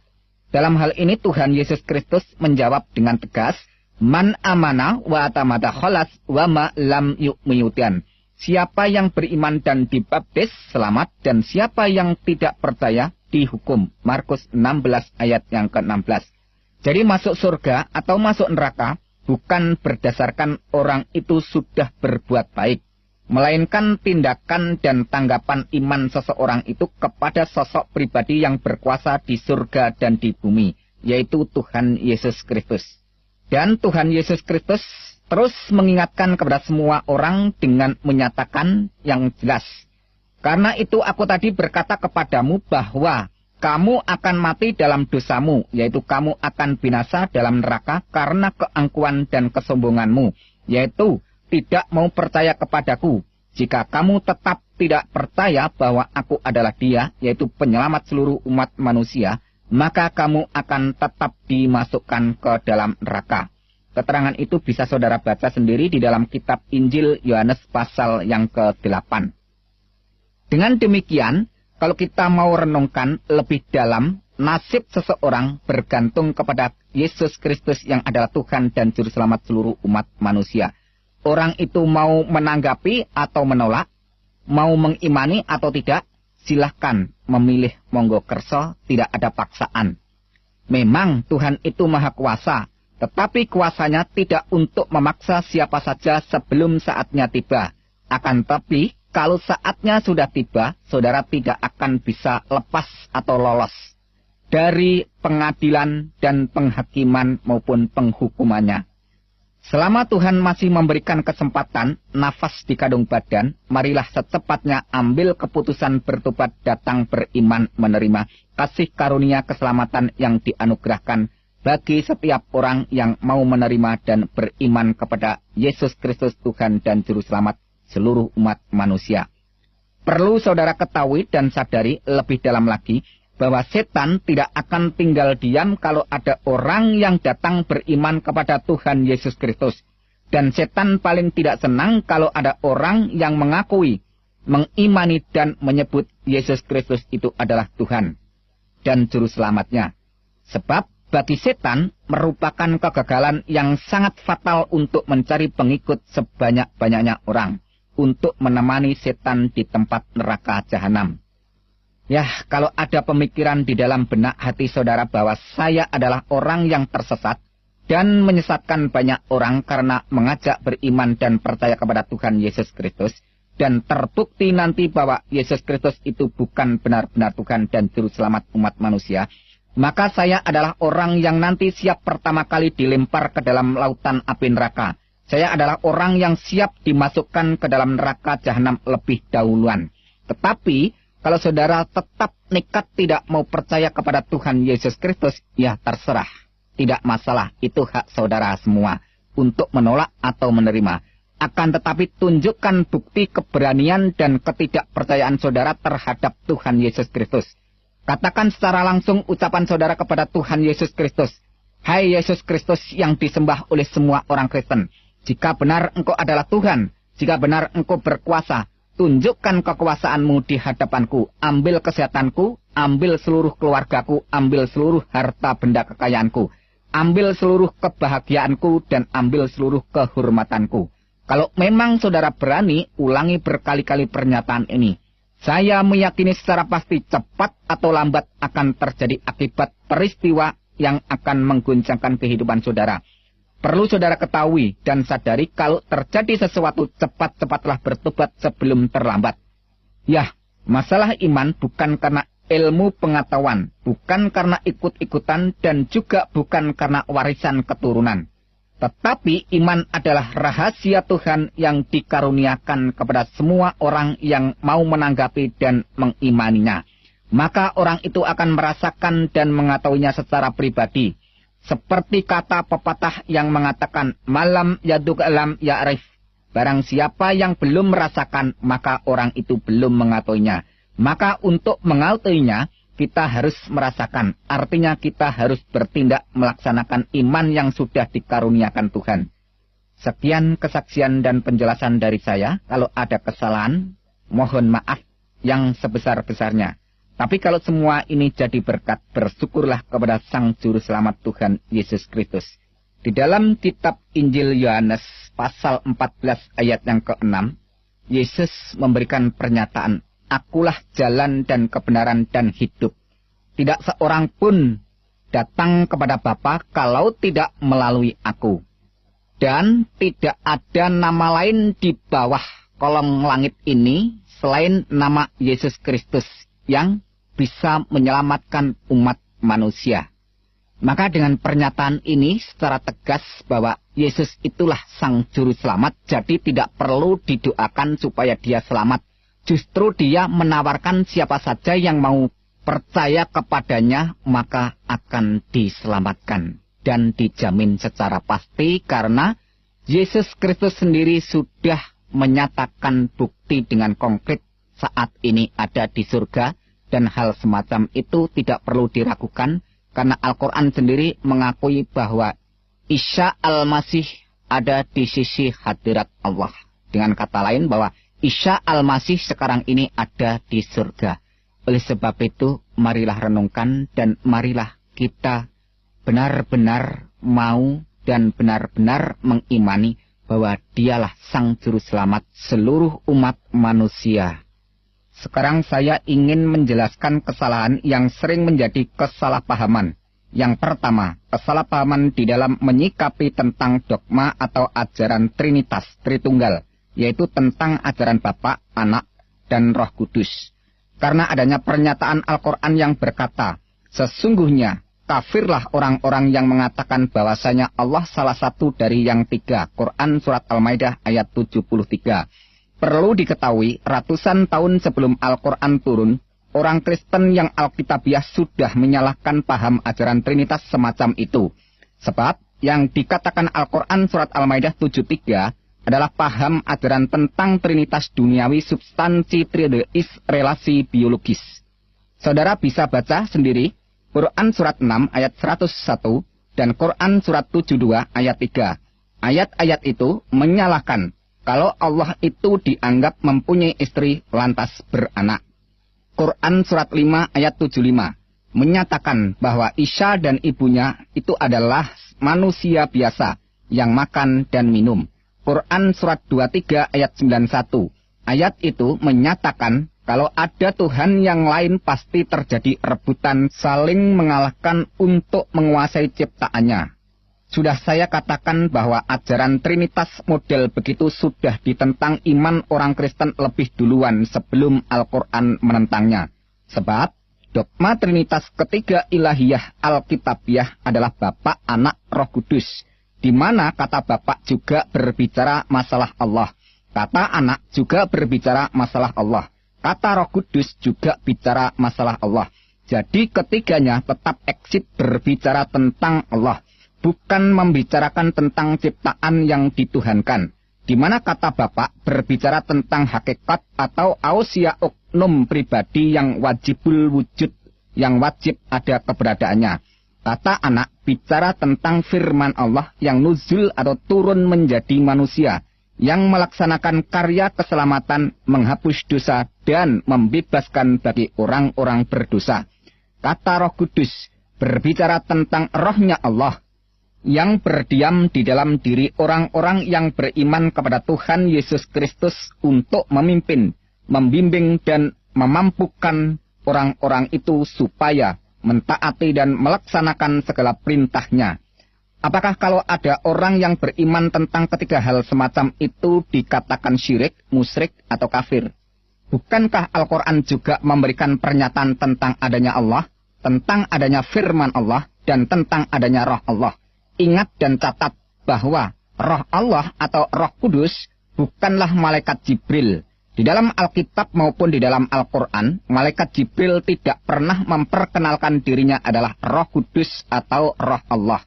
S1: Dalam hal ini Tuhan Yesus Kristus menjawab dengan tegas, Man amana wa atamada kholas wa ma lam yu'miyudan. Siapa yang beriman dan dibaptis selamat, dan siapa yang tidak percaya dihukum. Markus 16 ayat yang ke-16. Jadi masuk surga atau masuk neraka bukan berdasarkan orang itu sudah berbuat baik, melainkan tindakan dan tanggapan iman seseorang itu kepada sosok pribadi yang berkuasa di surga dan di bumi, yaitu Tuhan Yesus Kristus. Dan Tuhan Yesus Kristus terus mengingatkan kepada semua orang dengan menyatakan yang jelas. Karena itu aku tadi berkata kepadamu bahwa kamu akan mati dalam dosamu, yaitu kamu akan binasa dalam neraka karena keangkuhan dan kesombonganmu, yaitu tidak mau percaya kepadaku. Jika kamu tetap tidak percaya bahwa aku adalah Dia, yaitu penyelamat seluruh umat manusia, maka kamu akan tetap dimasukkan ke dalam neraka. Keterangan itu bisa saudara baca sendiri di dalam kitab Injil Yohanes pasal yang ke-8. Dengan demikian, kalau kita mau renungkan lebih dalam, nasib seseorang bergantung kepada Yesus Kristus yang adalah Tuhan dan Juru Selamat seluruh umat manusia. Orang itu mau menanggapi atau menolak, mau mengimani atau tidak, silahkan memilih monggo kerso, tidak ada paksaan. Memang Tuhan itu maha kuasa, tetapi kuasanya tidak untuk memaksa siapa saja sebelum saatnya tiba. Akan tetapi, kalau saatnya sudah tiba, saudara tidak akan bisa lepas atau lolos dari pengadilan dan penghakiman maupun penghukumannya. Selama Tuhan masih memberikan kesempatan, nafas di kandung badan, marilah secepatnya ambil keputusan bertobat, datang beriman, menerima kasih karunia keselamatan yang dianugerahkan bagi setiap orang yang mau menerima dan beriman kepada Yesus Kristus Tuhan dan Juru Selamat seluruh umat manusia. Perlu saudara ketahui dan sadari lebih dalam lagi, bahwa setan tidak akan tinggal diam kalau ada orang yang datang beriman kepada Tuhan Yesus Kristus. Dan setan paling tidak senang kalau ada orang yang mengakui, mengimani dan menyebut Yesus Kristus itu adalah Tuhan dan Juru Selamatnya. Sebab bagi setan merupakan kegagalan yang sangat fatal untuk mencari pengikut sebanyak-banyaknya orang, untuk menemani setan di tempat neraka jahanam. Ya, kalau ada pemikiran di dalam benak hati saudara bahwa saya adalah orang yang tersesat dan menyesatkan banyak orang karena mengajak beriman dan percaya kepada Tuhan Yesus Kristus, dan terbukti nanti bahwa Yesus Kristus itu bukan benar-benar Tuhan dan Juru Selamat umat manusia, maka saya adalah orang yang nanti siap pertama kali dilempar ke dalam lautan api neraka. Saya adalah orang yang siap dimasukkan ke dalam neraka jahanam lebih dahuluan. Tetapi, kalau saudara tetap nekat tidak mau percaya kepada Tuhan Yesus Kristus, ya terserah. Tidak masalah, itu hak saudara semua untuk menolak atau menerima. Akan tetapi tunjukkan bukti keberanian dan ketidakpercayaan saudara terhadap Tuhan Yesus Kristus. Katakan secara langsung ucapan saudara kepada Tuhan Yesus Kristus. Hai Yesus Kristus yang disembah oleh semua orang Kristen. Jika benar Engkau adalah Tuhan, jika benar Engkau berkuasa, tunjukkan kekuasaanmu di hadapanku. Ambil kesehatanku, ambil seluruh keluargaku, ambil seluruh harta benda kekayaanku. Ambil seluruh kebahagiaanku dan ambil seluruh kehormatanku. Kalau memang saudara berani, ulangi berkali-kali pernyataan ini. Saya meyakini secara pasti cepat atau lambat akan terjadi akibat peristiwa yang akan mengguncangkan kehidupan saudara. Perlu saudara ketahui dan sadari kalau terjadi sesuatu cepat-cepatlah bertobat sebelum terlambat. Ya, masalah iman bukan karena ilmu pengetahuan, bukan karena ikut-ikutan dan juga bukan karena warisan keturunan. Tetapi iman adalah rahasia Tuhan yang dikaruniakan kepada semua orang yang mau menanggapi dan mengimaninya. Maka orang itu akan merasakan dan mengetahuinya secara pribadi. Seperti kata pepatah yang mengatakan, malam yaduk alam ya'rif. Barang siapa yang belum merasakan, maka orang itu belum mengetahuinya. Maka untuk mengetahuinya, kita harus merasakan, artinya kita harus bertindak melaksanakan iman yang sudah dikaruniakan Tuhan. Sekian kesaksian dan penjelasan dari saya. Kalau ada kesalahan, mohon maaf yang sebesar-besarnya. Tapi kalau semua ini jadi berkat, bersyukurlah kepada Sang Juru Selamat Tuhan Yesus Kristus. Di dalam kitab Injil Yohanes pasal 14 ayat yang ke-6, Yesus memberikan pernyataan, Akulah jalan dan kebenaran dan hidup. Tidak seorang pun datang kepada Bapa kalau tidak melalui aku. Dan tidak ada nama lain di bawah kolong langit ini selain nama Yesus Kristus yang bisa menyelamatkan umat manusia. Maka dengan pernyataan ini secara tegas bahwa Yesus itulah Sang Juru Selamat, jadi tidak perlu didoakan supaya dia selamat. Justru dia menawarkan siapa saja yang mau percaya kepadanya maka akan diselamatkan. Dan dijamin secara pasti karena Yesus Kristus sendiri sudah menyatakan bukti dengan konkret saat ini ada di surga. Dan hal semacam itu tidak perlu diragukan karena Al-Quran sendiri mengakui bahwa Isa Al-Masih ada di sisi hadirat Allah. Dengan kata lain bahwa Isa Al-Masih sekarang ini ada di surga. Oleh sebab itu, marilah renungkan dan marilah kita benar-benar mau dan benar-benar mengimani bahwa dialah Sang Juru Selamat seluruh umat manusia. Sekarang saya ingin menjelaskan kesalahan yang sering menjadi kesalahpahaman. Yang pertama, kesalahpahaman di dalam menyikapi tentang dogma atau ajaran Trinitas, Tritunggal, yaitu tentang ajaran Bapa, Anak, dan Roh Kudus. Karena adanya pernyataan Al-Quran yang berkata, sesungguhnya kafirlah orang-orang yang mengatakan bahwasanya Allah salah satu dari yang tiga. Quran Surat Al-Maidah ayat 73. Perlu diketahui, ratusan tahun sebelum Al-Quran turun, orang Kristen yang Alkitabiah sudah menyalahkan paham ajaran Trinitas semacam itu. Sebab yang dikatakan Al-Quran Surat Al-Maidah 73 adalah paham ajaran tentang Trinitas duniawi substansi trideis relasi biologis. Saudara bisa baca sendiri Quran Surat 6 ayat 101 dan Quran Surat 72 ayat 3. Ayat-ayat itu menyalahkan kalau Allah itu dianggap mempunyai istri lantas beranak. Quran Surat 5 ayat 75 menyatakan bahwa Isa dan ibunya itu adalah manusia biasa yang makan dan minum. Quran Surat 23 ayat 91. Ayat itu menyatakan kalau ada Tuhan yang lain pasti terjadi rebutan saling mengalahkan untuk menguasai ciptaannya. Sudah saya katakan bahwa ajaran Trinitas model begitu sudah ditentang iman orang Kristen lebih duluan sebelum Al-Quran menentangnya. Sebab dogma Trinitas ketiga ilahiyah Alkitabiah adalah Bapa, Anak, Roh Kudus, di mana kata Bapa juga berbicara masalah Allah, kata Anak juga berbicara masalah Allah, kata Roh Kudus juga bicara masalah Allah. Jadi ketiganya tetap eksis berbicara tentang Allah, bukan membicarakan tentang ciptaan yang dituhankan, di mana kata Bapa berbicara tentang hakikat atau ausia oknum pribadi yang wajibul wujud, yang wajib ada keberadaannya. Kata Anak bicara tentang firman Allah yang nuzul atau turun menjadi manusia, yang melaksanakan karya keselamatan, menghapus dosa, dan membebaskan bagi orang-orang berdosa. Kata Roh Kudus berbicara tentang rohnya Allah, yang berdiam di dalam diri orang-orang yang beriman kepada Tuhan Yesus Kristus untuk memimpin, membimbing, dan memampukan orang-orang itu supaya mentaati dan melaksanakan segala perintahnya. Apakah kalau ada orang yang beriman tentang ketiga hal semacam itu dikatakan syirik, musyrik, atau kafir? Bukankah Al-Quran juga memberikan pernyataan tentang adanya Allah, tentang adanya firman Allah, dan tentang adanya roh Allah? Ingat dan catat bahwa roh Allah atau Roh Kudus bukanlah malaikat Jibril. Di dalam Alkitab maupun di dalam Al-Quran, malaikat Jibril tidak pernah memperkenalkan dirinya adalah Roh Kudus atau roh Allah.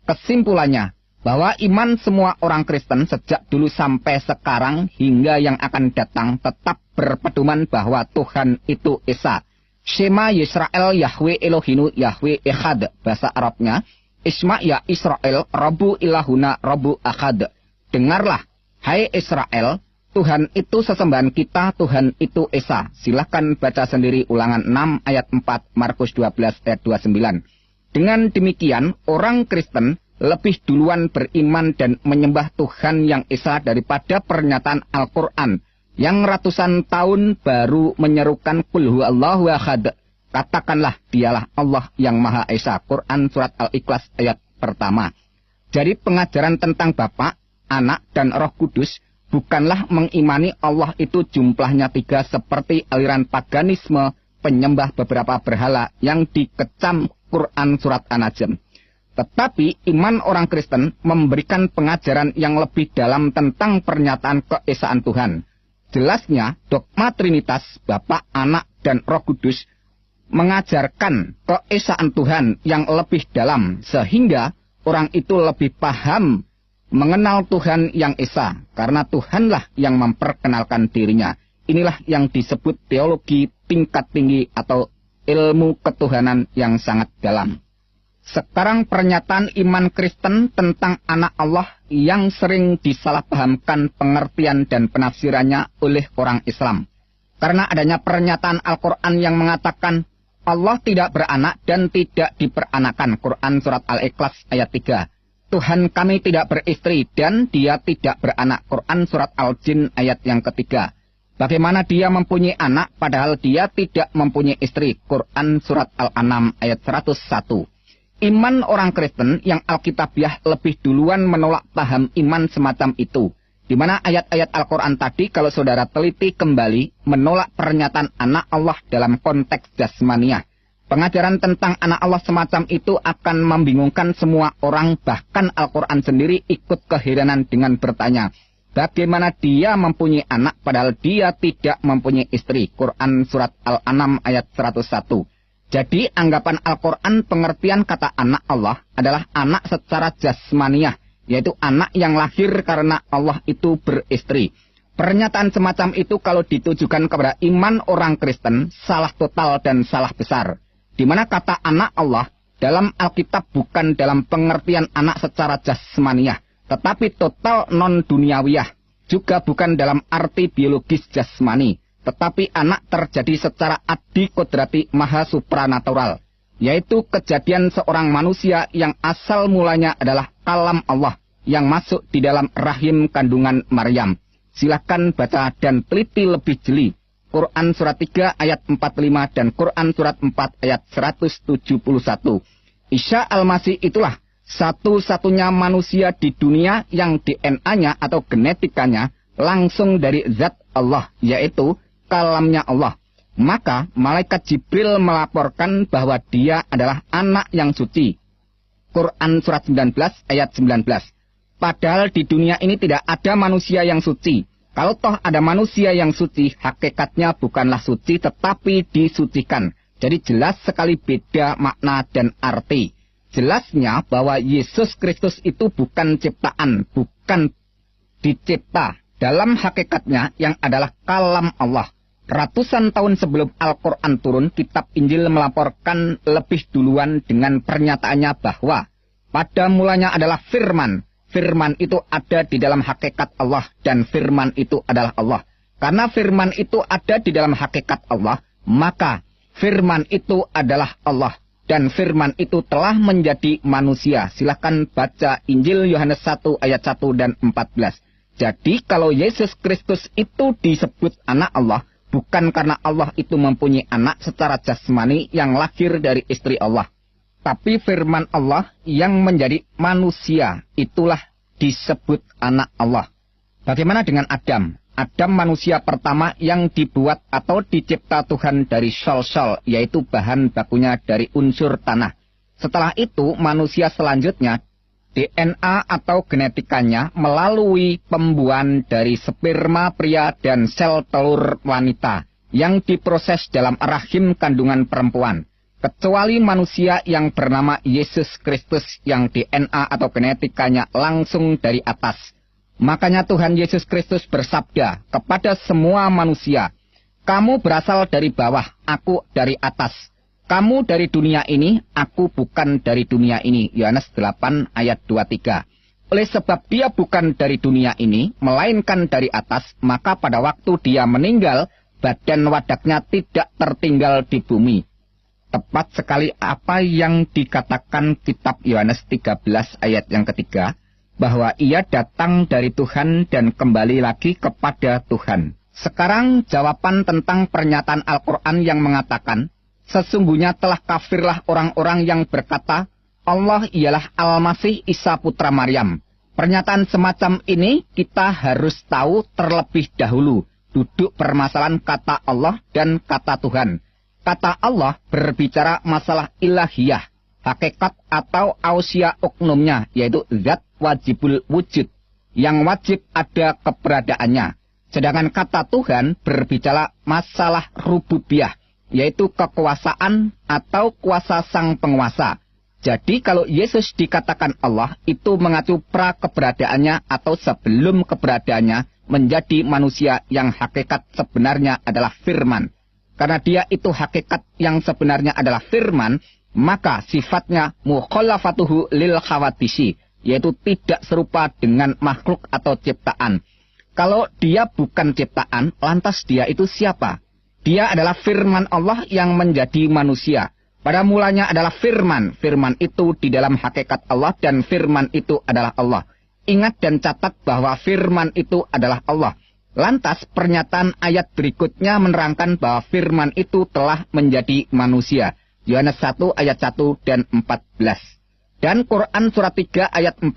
S1: Kesimpulannya, bahwa iman semua orang Kristen sejak dulu sampai sekarang hingga yang akan datang tetap berpedoman bahwa Tuhan itu Esa. Shema Yisrael Yahweh Elohinu Yahweh Echad, bahasa Arabnya. Isma ya Israel, Rabbu ilahuna Rabbu Ahad. Dengarlah, hai Israel, Tuhan itu sesembahan kita, Tuhan itu Esa. Silahkan baca sendiri Ulangan 6 ayat 4, Markus 12 ayat 29. Dengan demikian, orang Kristen lebih duluan beriman dan menyembah Tuhan yang Esa daripada pernyataan Al-Quran, yang ratusan tahun baru menyerukan Qul huwallahu ahad. Katakanlah dialah Allah yang Maha Esa. Quran Surat Al-Ikhlas ayat pertama. Jadi pengajaran tentang Bapa, Anak, dan Roh Kudus bukanlah mengimani Allah itu jumlahnya 3 seperti aliran paganisme penyembah beberapa berhala yang dikecam Quran Surat An-Najm. Tetapi iman orang Kristen memberikan pengajaran yang lebih dalam tentang pernyataan keesaan Tuhan. Jelasnya dogma Trinitas, Bapa, Anak, dan Roh Kudus mengajarkan keesaan Tuhan yang lebih dalam, sehingga orang itu lebih paham mengenal Tuhan yang Esa, karena Tuhanlah yang memperkenalkan dirinya. Inilah yang disebut teologi tingkat tinggi atau ilmu ketuhanan yang sangat dalam. Sekarang pernyataan iman Kristen tentang anak Allah yang sering disalahpahamkan pengertian dan penafsirannya oleh orang Islam. Karena adanya pernyataan Al-Quran yang mengatakan Allah tidak beranak dan tidak diperanakan. Quran Surat Al-Ikhlas ayat 3. Tuhan kami tidak beristri dan dia tidak beranak. Quran Surat Al-Jin ayat yang ketiga. Bagaimana dia mempunyai anak padahal dia tidak mempunyai istri. Quran Surat Al-An'am ayat 101. Iman orang Kristen yang Alkitabiah lebih duluan menolak paham iman semacam itu. Di mana ayat-ayat Al-Quran tadi kalau saudara teliti kembali menolak pernyataan anak Allah dalam konteks jasmaniah. Pengajaran tentang anak Allah semacam itu akan membingungkan semua orang, bahkan Al-Quran sendiri ikut keheranan dengan bertanya, bagaimana dia mempunyai anak padahal dia tidak mempunyai istri. Quran Surat Al-An'am ayat 101. Jadi anggapan Al-Quran pengertian kata anak Allah adalah anak secara jasmaniah, yaitu anak yang lahir karena Allah itu beristri. Pernyataan semacam itu kalau ditujukan kepada iman orang Kristen, salah total dan salah besar. Di mana kata anak Allah dalam Alkitab bukan dalam pengertian anak secara jasmaniah, tetapi total non-duniawiyah. Juga bukan dalam arti biologis jasmani, tetapi anak terjadi secara adi kodrati maha supranatural, yaitu kejadian seorang manusia yang asal mulanya adalah kalam Allah yang masuk di dalam rahim kandungan Maryam. Silakan baca dan teliti lebih jeli Quran Surat 3 ayat 45 dan Quran Surat 4 ayat 171. Isa Al-Masih itulah Satu-satunya manusia di dunia yang DNA-nya atau genetikanya langsung dari zat Allah, yaitu kalamnya Allah. Maka malaikat Jibril melaporkan bahwa dia adalah anak yang suci. Quran surat 19 ayat 19. Padahal di dunia ini tidak ada manusia yang suci. Kalau toh ada manusia yang suci, hakikatnya bukanlah suci tetapi disucikan. Jadi jelas sekali beda makna dan arti. Jelasnya bahwa Yesus Kristus itu bukan ciptaan, bukan dicipta. Dalam hakikatnya yang adalah kalam Allah. Ratusan tahun sebelum Al-Quran turun, kitab Injil melaporkan lebih duluan dengan pernyataannya bahwa pada mulanya adalah firman. Firman itu ada di dalam hakikat Allah dan firman itu adalah Allah. Karena firman itu ada di dalam hakikat Allah, maka firman itu adalah Allah. Dan firman itu telah menjadi manusia. Silahkan baca Injil Yohanes 1 ayat 1 dan 14. Jadi kalau Yesus Kristus itu disebut anak Allah, bukan karena Allah itu mempunyai anak secara jasmani yang lahir dari istri Allah. Tapi firman Allah yang menjadi manusia, itulah disebut anak Allah. Bagaimana dengan Adam? Adam manusia pertama yang dibuat atau dicipta Tuhan dari sol-sol, yaitu bahan bakunya dari unsur tanah. Setelah itu manusia selanjutnya, DNA atau genetikanya melalui pembuahan dari sperma pria dan sel telur wanita yang diproses dalam rahim kandungan perempuan. Kecuali manusia yang bernama Yesus Kristus yang DNA atau genetikanya langsung dari atas. Makanya Tuhan Yesus Kristus bersabda kepada semua manusia, "Kamu berasal dari bawah, aku dari atas. Kamu dari dunia ini, aku bukan dari dunia ini." Yohanes 8 ayat 23. Oleh sebab dia bukan dari dunia ini, melainkan dari atas, maka pada waktu dia meninggal, badan wadaknya tidak tertinggal di bumi. Tepat sekali apa yang dikatakan kitab Yohanes 13 ayat yang ketiga, bahwa ia datang dari Tuhan dan kembali lagi kepada Tuhan. Sekarang jawaban tentang pernyataan Al-Quran yang mengatakan, sesungguhnya telah kafirlah orang-orang yang berkata, Allah ialah Al-Masih Isa putra Maryam. Pernyataan semacam ini kita harus tahu terlebih dahulu duduk permasalahan kata Allah dan kata Tuhan. Kata Allah berbicara masalah ilahiyah, hakikat atau ausia oknumnya, yaitu zat wajibul wujud, yang wajib ada keberadaannya. Sedangkan kata Tuhan berbicara masalah rububiyah, yaitu kekuasaan atau kuasa sang penguasa. Jadi kalau Yesus dikatakan Allah, itu mengacu pra keberadaannya atau sebelum keberadaannya menjadi manusia yang hakikat sebenarnya adalah firman. Karena dia itu hakikat yang sebenarnya adalah firman, maka sifatnya mukhalafatuhu lil khawadisi, yaitu tidak serupa dengan makhluk atau ciptaan. Kalau dia bukan ciptaan, lantas dia itu siapa? Dia adalah firman Allah yang menjadi manusia. Pada mulanya adalah firman. Firman itu di dalam hakikat Allah dan firman itu adalah Allah. Ingat dan catat bahwa firman itu adalah Allah. Lantas pernyataan ayat berikutnya menerangkan bahwa firman itu telah menjadi manusia. Yohanes 1 ayat 1 dan 14. Dan Quran surat 3 ayat 45,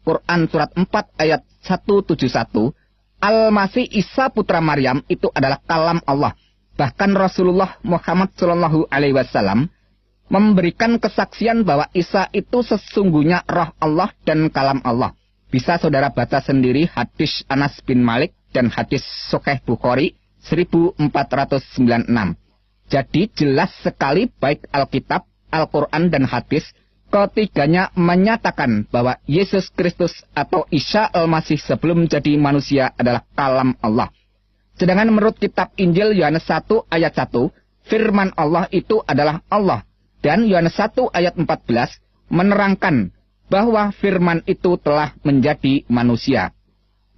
S1: Quran surat 4 ayat 171, Al-Masih Isa putra Maryam itu adalah kalam Allah. Bahkan Rasulullah Muhammad SAW memberikan kesaksian bahwa Isa itu sesungguhnya roh Allah dan kalam Allah. Bisa saudara baca sendiri hadis Anas bin Malik dan hadis Sahih Bukhari 1496. Jadi jelas sekali baik Alkitab, Al-Quran dan hadis, ketiganya menyatakan bahwa Yesus Kristus atau Isa Al-Masih sebelum jadi manusia adalah kalam Allah. Sedangkan menurut kitab Injil Yohanes 1 ayat 1, firman Allah itu adalah Allah. Dan Yohanes 1 ayat 14 menerangkan bahwa firman itu telah menjadi manusia.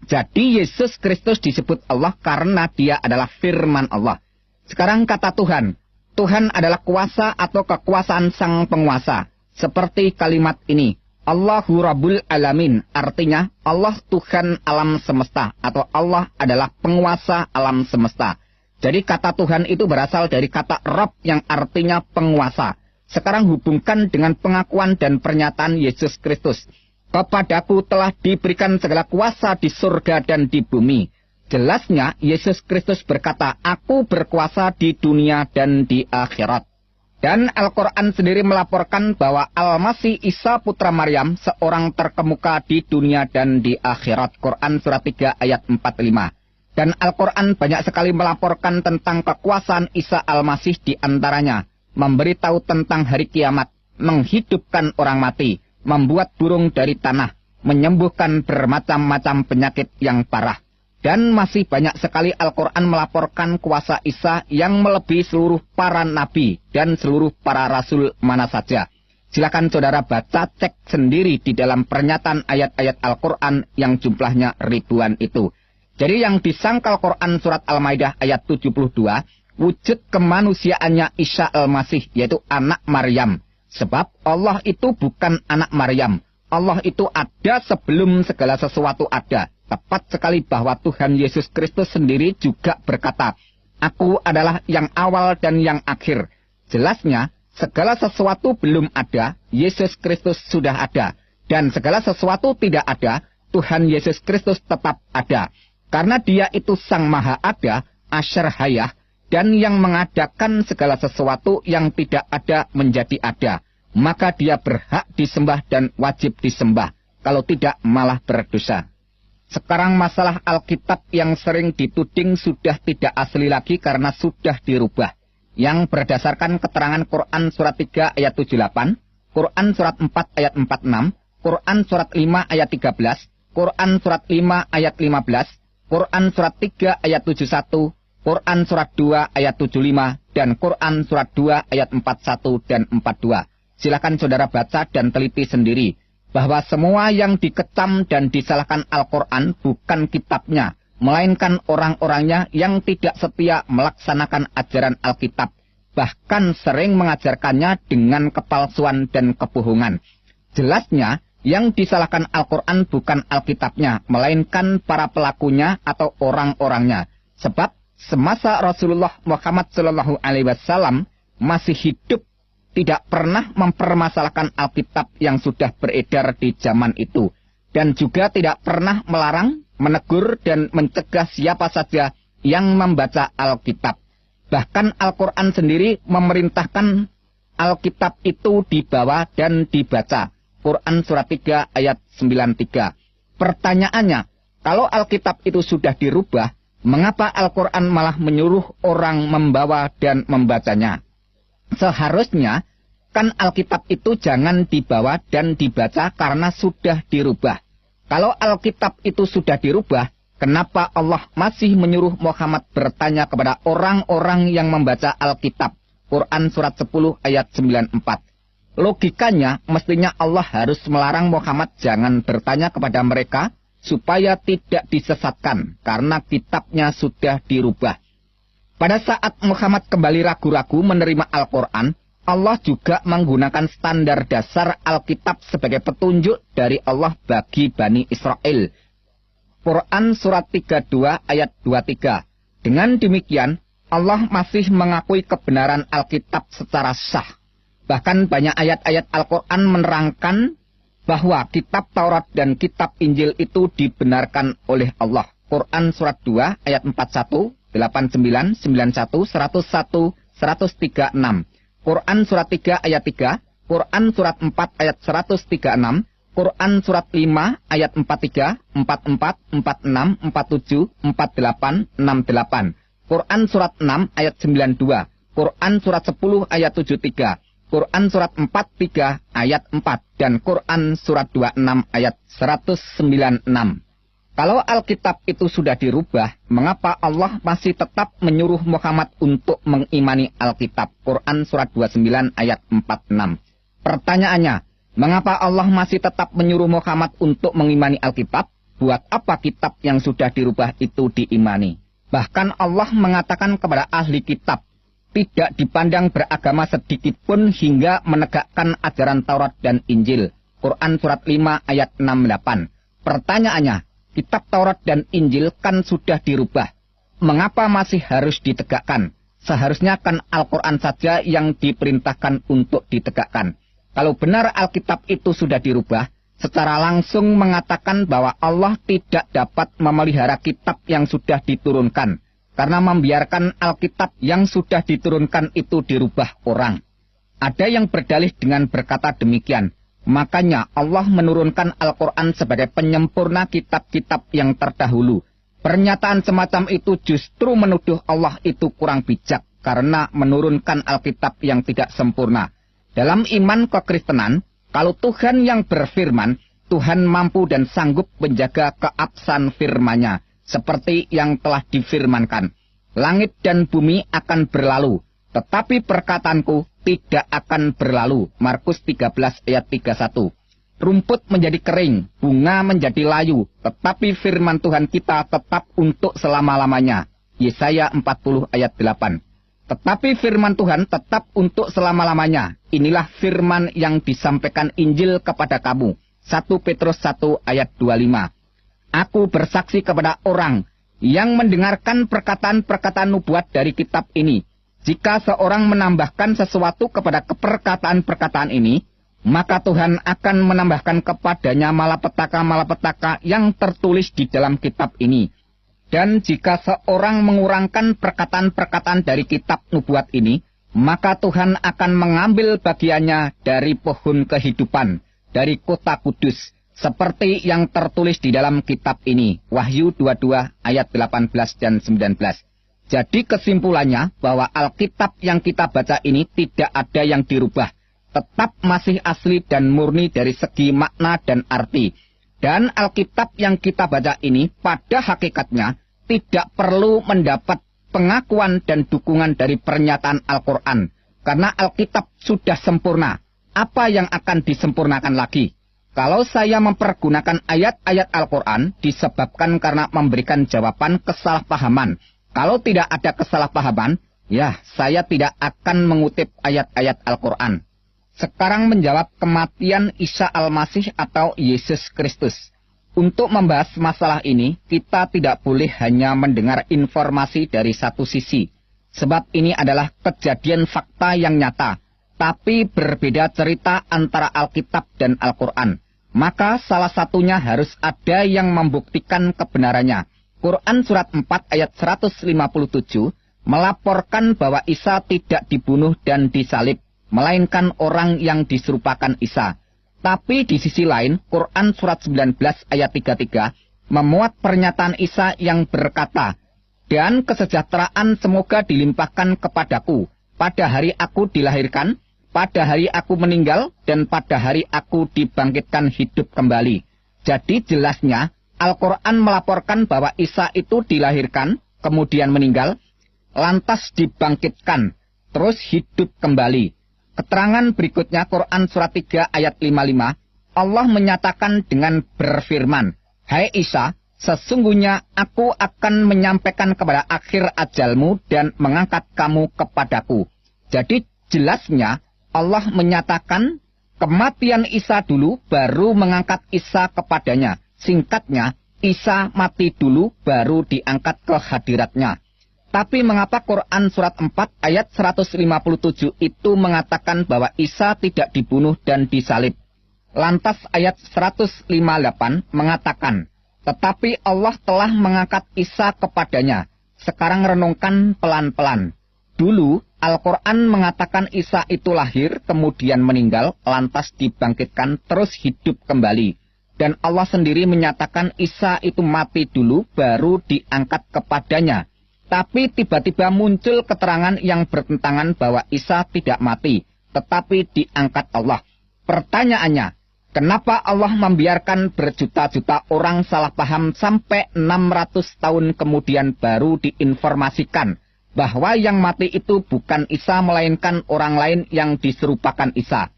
S1: Jadi Yesus Kristus disebut Allah karena dia adalah firman Allah. Sekarang kata Tuhan. Tuhan adalah kuasa atau kekuasaan sang penguasa. Seperti kalimat ini. Allahu Rabbul Alamin. Artinya Allah Tuhan alam semesta. Atau Allah adalah penguasa alam semesta. Jadi kata Tuhan itu berasal dari kata Rabb yang artinya penguasa. Sekarang hubungkan dengan pengakuan dan pernyataan Yesus Kristus. Kepadaku telah diberikan segala kuasa di surga dan di bumi. Jelasnya Yesus Kristus berkata, aku berkuasa di dunia dan di akhirat. Dan Al-Quran sendiri melaporkan bahwa Al-Masih Isa putra Maryam seorang terkemuka di dunia dan di akhirat. Quran surat 3 ayat 45. Dan Al-Quran banyak sekali melaporkan tentang kekuasaan Isa Al-Masih, di antaranya memberitahu tentang hari kiamat, menghidupkan orang mati, membuat burung dari tanah, menyembuhkan bermacam-macam penyakit yang parah. Dan masih banyak sekali Al-Quran melaporkan kuasa Isa yang melebihi seluruh para nabi dan seluruh para rasul mana saja. Silakan saudara baca, cek sendiri di dalam pernyataan ayat-ayat Al-Quran yang jumlahnya ribuan itu. Jadi yang disangkal Quran surat Al-Maidah ayat 72, wujud kemanusiaannya Isa Al-Masih, yaitu anak Maryam. Sebab Allah itu bukan anak Maryam. Allah itu ada sebelum segala sesuatu ada. Tepat sekali bahwa Tuhan Yesus Kristus sendiri juga berkata, aku adalah yang awal dan yang akhir. Jelasnya, segala sesuatu belum ada, Yesus Kristus sudah ada. Dan segala sesuatu tidak ada, Tuhan Yesus Kristus tetap ada. Karena dia itu Sang Maha Ada, Asyar Hayah, dan yang mengadakan segala sesuatu yang tidak ada menjadi ada. Maka dia berhak disembah dan wajib disembah. Kalau tidak malah berdosa. Sekarang masalah Alkitab yang sering dituding sudah tidak asli lagi karena sudah dirubah. Yang berdasarkan keterangan Quran surat 3 ayat 78, Quran surat 4 ayat 46, Quran surat 5 ayat 13, Quran surat 5 ayat 15, Quran surat 3 ayat 71, Quran surat 2 ayat 75, dan Quran surat 2 ayat 41 dan 42. Silakan saudara baca dan teliti sendiri bahwa semua yang dikecam dan disalahkan Al-Quran bukan kitabnya, melainkan orang-orangnya yang tidak setia melaksanakan ajaran Alkitab, bahkan sering mengajarkannya dengan kepalsuan dan kebohongan. Jelasnya, yang disalahkan Al-Quran bukan Alkitabnya, melainkan para pelakunya atau orang-orangnya. Sebab semasa Rasulullah Muhammad SAW masih hidup, tidak pernah mempermasalahkan Alkitab yang sudah beredar di zaman itu. Dan juga tidak pernah melarang, menegur, dan mencegah siapa saja yang membaca Alkitab. Bahkan Al-Quran sendiri memerintahkan Alkitab itu dibawa dan dibaca. Quran surat 3 ayat 93. Pertanyaannya, kalau Alkitab itu sudah dirubah, mengapa Al-Quran malah menyuruh orang membawa dan membacanya? Seharusnya, kan Alkitab itu jangan dibawa dan dibaca karena sudah dirubah. Kalau Alkitab itu sudah dirubah, kenapa Allah masih menyuruh Muhammad bertanya kepada orang-orang yang membaca Alkitab? Quran surat 10 ayat 94. Logikanya, mestinya Allah harus melarang Muhammad jangan bertanya kepada mereka supaya tidak disesatkan karena kitabnya sudah dirubah. Pada saat Muhammad kembali ragu-ragu menerima Al-Quran, Allah juga menggunakan standar dasar Alkitab sebagai petunjuk dari Allah bagi Bani Israel. Quran surat 32 ayat 23. Dengan demikian, Allah masih mengakui kebenaran Alkitab secara sah. Bahkan banyak ayat-ayat Al-Quran menerangkan bahwa kitab Taurat dan kitab Injil itu dibenarkan oleh Allah. Quran surat 2 ayat 41, 89, 91, 101, 136. Quran surat 3 ayat 3, Quran surat 4 ayat 136, Quran surat 5 ayat 43, 44, 46, 47, 48, 68. Quran surat 6 ayat 92, Quran surat 10 ayat 73. Quran surat 43 ayat 4 dan Quran surat 26 ayat 196. Kalau Alkitab itu sudah dirubah, mengapa Allah masih tetap menyuruh Muhammad untuk mengimani Alkitab? Quran surat 29 ayat 46. Pertanyaannya, mengapa Allah masih tetap menyuruh Muhammad untuk mengimani Alkitab? Buat apa kitab yang sudah dirubah itu diimani? Bahkan Allah mengatakan kepada ahli kitab, tidak dipandang beragama sedikit pun hingga menegakkan ajaran Taurat dan Injil. Quran surat 5 ayat 68. Pertanyaannya, kitab Taurat dan Injil kan sudah dirubah. Mengapa masih harus ditegakkan? seharusnya kan Al-Quran saja yang diperintahkan untuk ditegakkan. Kalau benar Alkitab itu sudah dirubah, secara langsung mengatakan bahwa Allah tidak dapat memelihara kitab yang sudah diturunkan, karena membiarkan Alkitab yang sudah diturunkan itu dirubah orang. Ada yang berdalih dengan berkata demikian, makanya Allah menurunkan Al-Quran sebagai penyempurna kitab-kitab yang terdahulu. Pernyataan semacam itu justru menuduh Allah itu kurang bijak karena menurunkan Alkitab yang tidak sempurna. Dalam iman kekristenan, kalau Tuhan yang berfirman, Tuhan mampu dan sanggup menjaga keabsahan firman-Nya, seperti yang telah difirmankan. Langit dan bumi akan berlalu, tetapi perkataanku tidak akan berlalu. Markus 13 ayat 31. Rumput menjadi kering, bunga menjadi layu, tetapi firman Tuhan kita tetap untuk selama-lamanya. Yesaya 40 ayat 8. Tetapi firman Tuhan tetap untuk selama-lamanya. Inilah firman yang disampaikan Injil kepada kamu. 1 Petrus 1 ayat 25. Aku bersaksi kepada orang yang mendengarkan perkataan-perkataan nubuat dari kitab ini. Jika seorang menambahkan sesuatu kepada perkataan-perkataan ini, maka Tuhan akan menambahkan kepadanya malapetaka-malapetaka yang tertulis di dalam kitab ini. Dan jika seorang mengurangkan perkataan-perkataan dari kitab nubuat ini, maka Tuhan akan mengambil bagiannya dari pohon kehidupan, dari kota kudus, seperti yang tertulis di dalam kitab ini. Wahyu 22 ayat 18 dan 19. Jadi kesimpulannya bahwa Alkitab yang kita baca ini tidak ada yang dirubah. Tetap masih asli dan murni dari segi makna dan arti. Dan Alkitab yang kita baca ini pada hakikatnya tidak perlu mendapat pengakuan dan dukungan dari pernyataan Al-Quran. Karena Alkitab sudah sempurna. Apa yang akan disempurnakan lagi? Kalau saya mempergunakan ayat-ayat Al-Quran disebabkan karena memberikan jawaban kesalahpahaman. Kalau tidak ada kesalahpahaman, ya saya tidak akan mengutip ayat-ayat Al-Quran. Sekarang menjawab kematian Isa Al-Masih atau Yesus Kristus. Untuk membahas masalah ini, kita tidak boleh hanya mendengar informasi dari satu sisi. Sebab ini adalah kejadian fakta yang nyata. Tapi berbeda cerita antara Alkitab dan Al-Quran. Maka salah satunya harus ada yang membuktikan kebenarannya. Quran surat 4 ayat 157 melaporkan bahwa Isa tidak dibunuh dan disalib, melainkan orang yang diserupakan Isa. Tapi di sisi lain, Quran surat 19 ayat 33 memuat pernyataan Isa yang berkata, dan kesejahteraan semoga dilimpahkan kepadaku, pada hari aku dilahirkan, pada hari aku meninggal, dan pada hari aku dibangkitkan hidup kembali. Jadi jelasnya, Al-Quran melaporkan bahwa Isa itu dilahirkan, kemudian meninggal, lantas dibangkitkan, terus hidup kembali. Keterangan berikutnya Quran surat 3 ayat 55, Allah menyatakan dengan berfirman, hai Isa, sesungguhnya aku akan menyampaikan kepada akhir ajalmu dan mengangkat kamu kepadaku. Jadi jelasnya Allah menyatakan kematian Isa dulu baru mengangkat Isa kepadanya. Singkatnya, Isa mati dulu baru diangkat ke hadiratnya. Tapi mengapa Quran surat 4 ayat 157 itu mengatakan bahwa Isa tidak dibunuh dan disalib? Lantas ayat 158 mengatakan, tetapi Allah telah mengangkat Isa kepadanya. Sekarang renungkan pelan-pelan. Dulu Al-Quran mengatakan Isa itu lahir, kemudian meninggal, lantas dibangkitkan, terus hidup kembali. Dan Allah sendiri menyatakan Isa itu mati dulu, baru diangkat kepadanya. Tapi tiba-tiba muncul keterangan yang bertentangan bahwa Isa tidak mati, tetapi diangkat Allah. Pertanyaannya, kenapa Allah membiarkan berjuta-juta orang salah paham sampai 600 tahun kemudian baru diinformasikan bahwa yang mati itu bukan Isa, melainkan orang lain yang diserupakan Isa?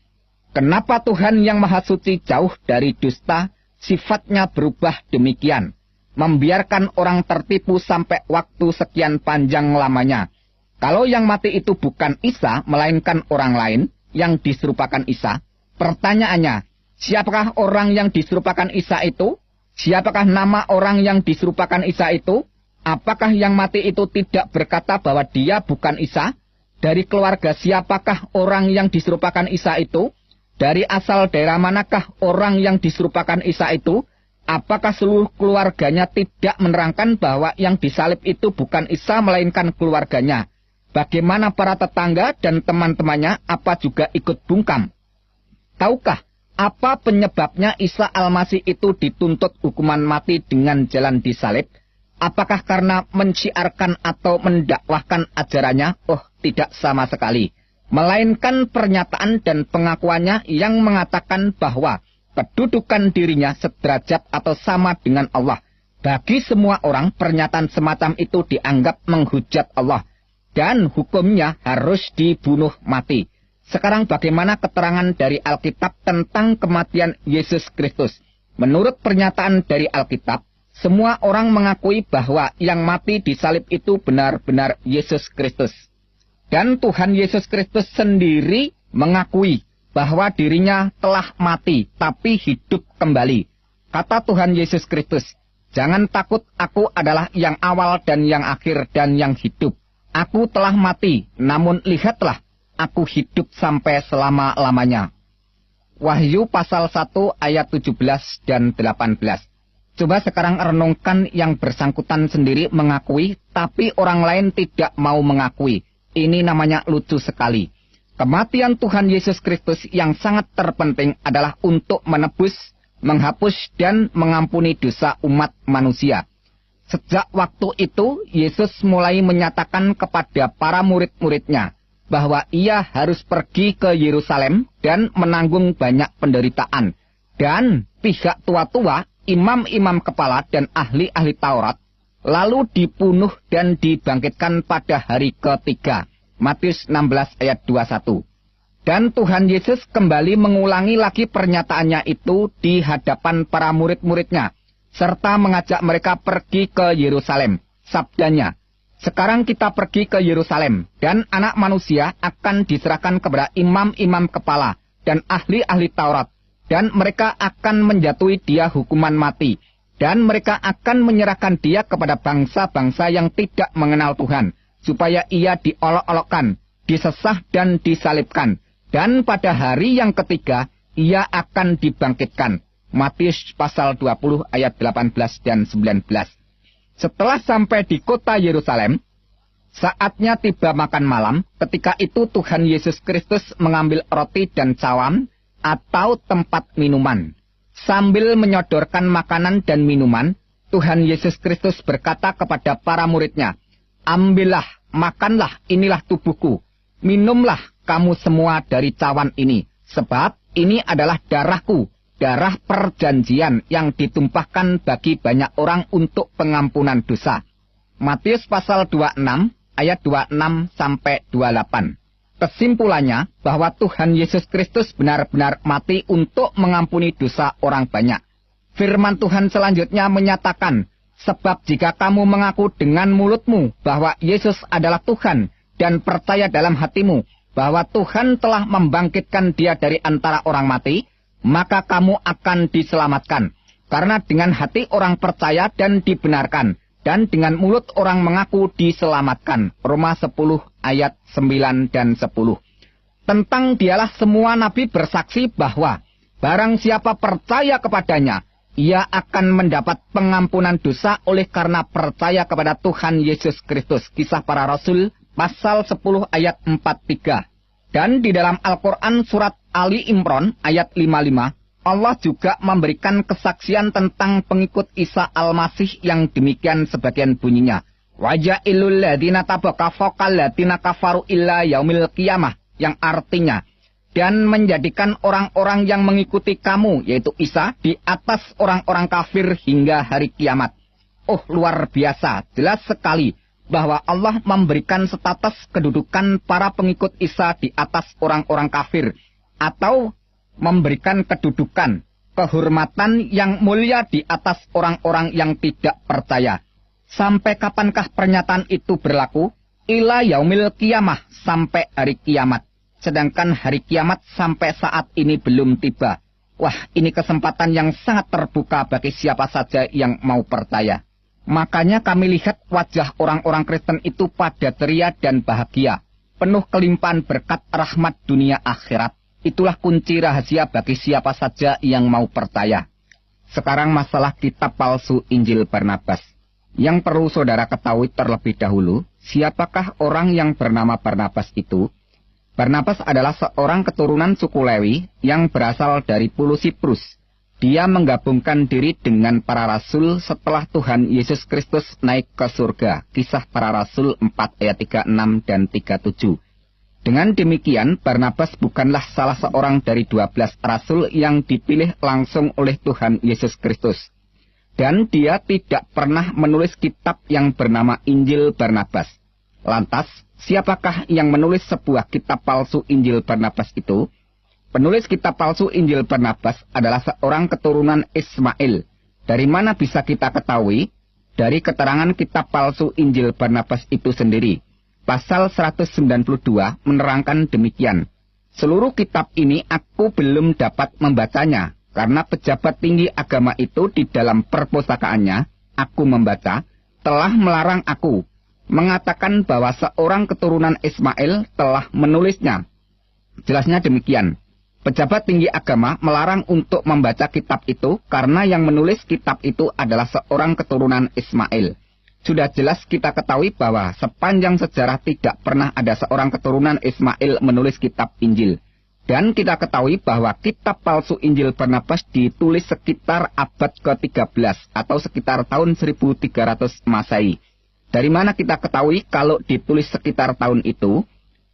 S1: Kenapa Tuhan yang Maha Suci jauh dari dusta, sifatnya berubah demikian? Membiarkan orang tertipu sampai waktu sekian panjang lamanya. Kalau yang mati itu bukan Isa, melainkan orang lain yang diserupakan Isa, pertanyaannya, siapakah orang yang diserupakan Isa itu? Siapakah nama orang yang diserupakan Isa itu? Apakah yang mati itu tidak berkata bahwa dia bukan Isa? Dari keluarga siapakah orang yang diserupakan Isa itu? Dari asal daerah manakah orang yang diserupakan Isa itu? Apakah seluruh keluarganya tidak menerangkan bahwa yang disalib itu bukan Isa melainkan keluarganya? Bagaimana para tetangga dan teman-temannya apa juga ikut bungkam? Tahukah apa penyebabnya Isa Al-Masih itu dituntut hukuman mati dengan jalan disalib? Apakah karena menciarkan atau mendakwahkan ajarannya? Oh, tidak sama sekali. Melainkan pernyataan dan pengakuannya yang mengatakan bahwa kedudukan dirinya sederajat atau sama dengan Allah. Bagi semua orang, pernyataan semacam itu dianggap menghujat Allah. Dan hukumnya harus dibunuh mati. Sekarang bagaimana keterangan dari Alkitab tentang kematian Yesus Kristus? Menurut pernyataan dari Alkitab, semua orang mengakui bahwa yang mati di salib itu benar-benar Yesus Kristus. Dan Tuhan Yesus Kristus sendiri mengakui bahwa dirinya telah mati, tapi hidup kembali. Kata Tuhan Yesus Kristus, "Jangan takut, aku adalah yang awal dan yang akhir dan yang hidup. Aku telah mati, namun lihatlah, aku hidup sampai selama-lamanya." Wahyu pasal 1 ayat 17 dan 18. Coba sekarang renungkan yang bersangkutan sendiri mengakui, tapi orang lain tidak mau mengakui. Ini namanya lucu sekali. Kematian Tuhan Yesus Kristus yang sangat terpenting adalah untuk menebus, menghapus, dan mengampuni dosa umat manusia. Sejak waktu itu, Yesus mulai menyatakan kepada para murid-muridnya bahwa ia harus pergi ke Yerusalem dan menanggung banyak penderitaan. Dan pihak tua-tua, imam-imam kepala dan ahli-ahli Taurat, lalu dibunuh dan dibangkitkan pada hari ketiga. Matius 16 ayat 21. Dan Tuhan Yesus kembali mengulangi lagi pernyataannya itu di hadapan para murid-muridnya, serta mengajak mereka pergi ke Yerusalem. Sabdanya, "Sekarang kita pergi ke Yerusalem, dan anak manusia akan diserahkan kepada imam-imam kepala dan ahli-ahli Taurat, dan mereka akan menjatuhi dia hukuman mati, dan mereka akan menyerahkan dia kepada bangsa-bangsa yang tidak mengenal Tuhan, supaya ia diolok-olokkan, disesah dan disalibkan, dan pada hari yang ketiga ia akan dibangkitkan." Matius pasal 20 ayat 18 dan 19. Setelah sampai di kota Yerusalem, saatnya tiba makan malam. Ketika itu Tuhan Yesus Kristus mengambil roti dan cawan atau tempat minuman. Sambil menyodorkan makanan dan minuman, Tuhan Yesus Kristus berkata kepada para muridnya, "Ambillah, makanlah, inilah tubuhku. Minumlah kamu semua dari cawan ini, sebab ini adalah darahku, darah perjanjian yang ditumpahkan bagi banyak orang untuk pengampunan dosa." Matius pasal 26 ayat 26 sampai 28. Kesimpulannya bahwa Tuhan Yesus Kristus benar-benar mati untuk mengampuni dosa orang banyak. Firman Tuhan selanjutnya menyatakan, "Sebab jika kamu mengaku dengan mulutmu bahwa Yesus adalah Tuhan dan percaya dalam hatimu bahwa Tuhan telah membangkitkan dia dari antara orang mati, maka kamu akan diselamatkan. Karena dengan hati orang percaya dan dibenarkan, dan dengan mulut orang mengaku diselamatkan." Roma 10 ayat 9 dan 10. Tentang dialah semua nabi bersaksi bahwa barang siapa percaya kepadanya, ia akan mendapat pengampunan dosa oleh karena percaya kepada Tuhan Yesus Kristus. Kisah Para Rasul pasal 10 ayat 43. Dan di dalam Al-Quran surat Ali Imran ayat 55, Allah juga memberikan kesaksian tentang pengikut Isa Al-Masih yang demikian sebagian bunyinya. "Waja'ilul ladina tabaka fokal ladina kafaru illa yaumil qiyamah," yang artinya, "Dan menjadikan orang-orang yang mengikuti kamu," yaitu Isa, "di atas orang-orang kafir hingga hari kiamat." Oh, luar biasa, jelas sekali bahwa Allah memberikan status kedudukan para pengikut Isa di atas orang-orang kafir, atau memberikan kedudukan, kehormatan yang mulia di atas orang-orang yang tidak percaya. Sampai kapankah pernyataan itu berlaku? Ila yaumil qiyamah, sampai hari kiamat. Sedangkan hari kiamat sampai saat ini belum tiba. Wah, ini kesempatan yang sangat terbuka bagi siapa saja yang mau percaya. Makanya kami lihat wajah orang-orang Kristen itu pada ceria dan bahagia, penuh kelimpahan berkat rahmat dunia akhirat. Itulah kunci rahasia bagi siapa saja yang mau percaya. Sekarang masalah kitab palsu Injil Barnabas. Yang perlu saudara ketahui terlebih dahulu, siapakah orang yang bernama Barnabas itu? Barnabas adalah seorang keturunan suku Lewi yang berasal dari Pulau Siprus. Dia menggabungkan diri dengan para rasul setelah Tuhan Yesus Kristus naik ke surga. Kisah para Rasul 4 ayat 36 dan 37. Dengan demikian, Barnabas bukanlah salah seorang dari 12 rasul yang dipilih langsung oleh Tuhan Yesus Kristus. Dan dia tidak pernah menulis kitab yang bernama Injil Barnabas. Lantas, siapakah yang menulis sebuah kitab palsu Injil Barnabas itu? Penulis kitab palsu Injil Barnabas adalah seorang keturunan Ismail. Dari mana bisa kita ketahui? Dari keterangan kitab palsu Injil Barnabas itu sendiri. Pasal 192 menerangkan demikian. Seluruh kitab ini aku belum dapat membacanya, karena pejabat tinggi agama itu di dalam perpustakaannya, aku membaca, telah melarang aku, mengatakan bahwa seorang keturunan Ismail telah menulisnya. Jelasnya demikian. Pejabat tinggi agama melarang untuk membaca kitab itu karena yang menulis kitab itu adalah seorang keturunan Ismail. Sudah jelas kita ketahui bahwa sepanjang sejarah tidak pernah ada seorang keturunan Ismail menulis kitab Injil. Dan kita ketahui bahwa kitab palsu Injil Barnabas ditulis sekitar abad ke-13 atau sekitar tahun 1300 Masehi. Dari mana kita ketahui kalau ditulis sekitar tahun itu?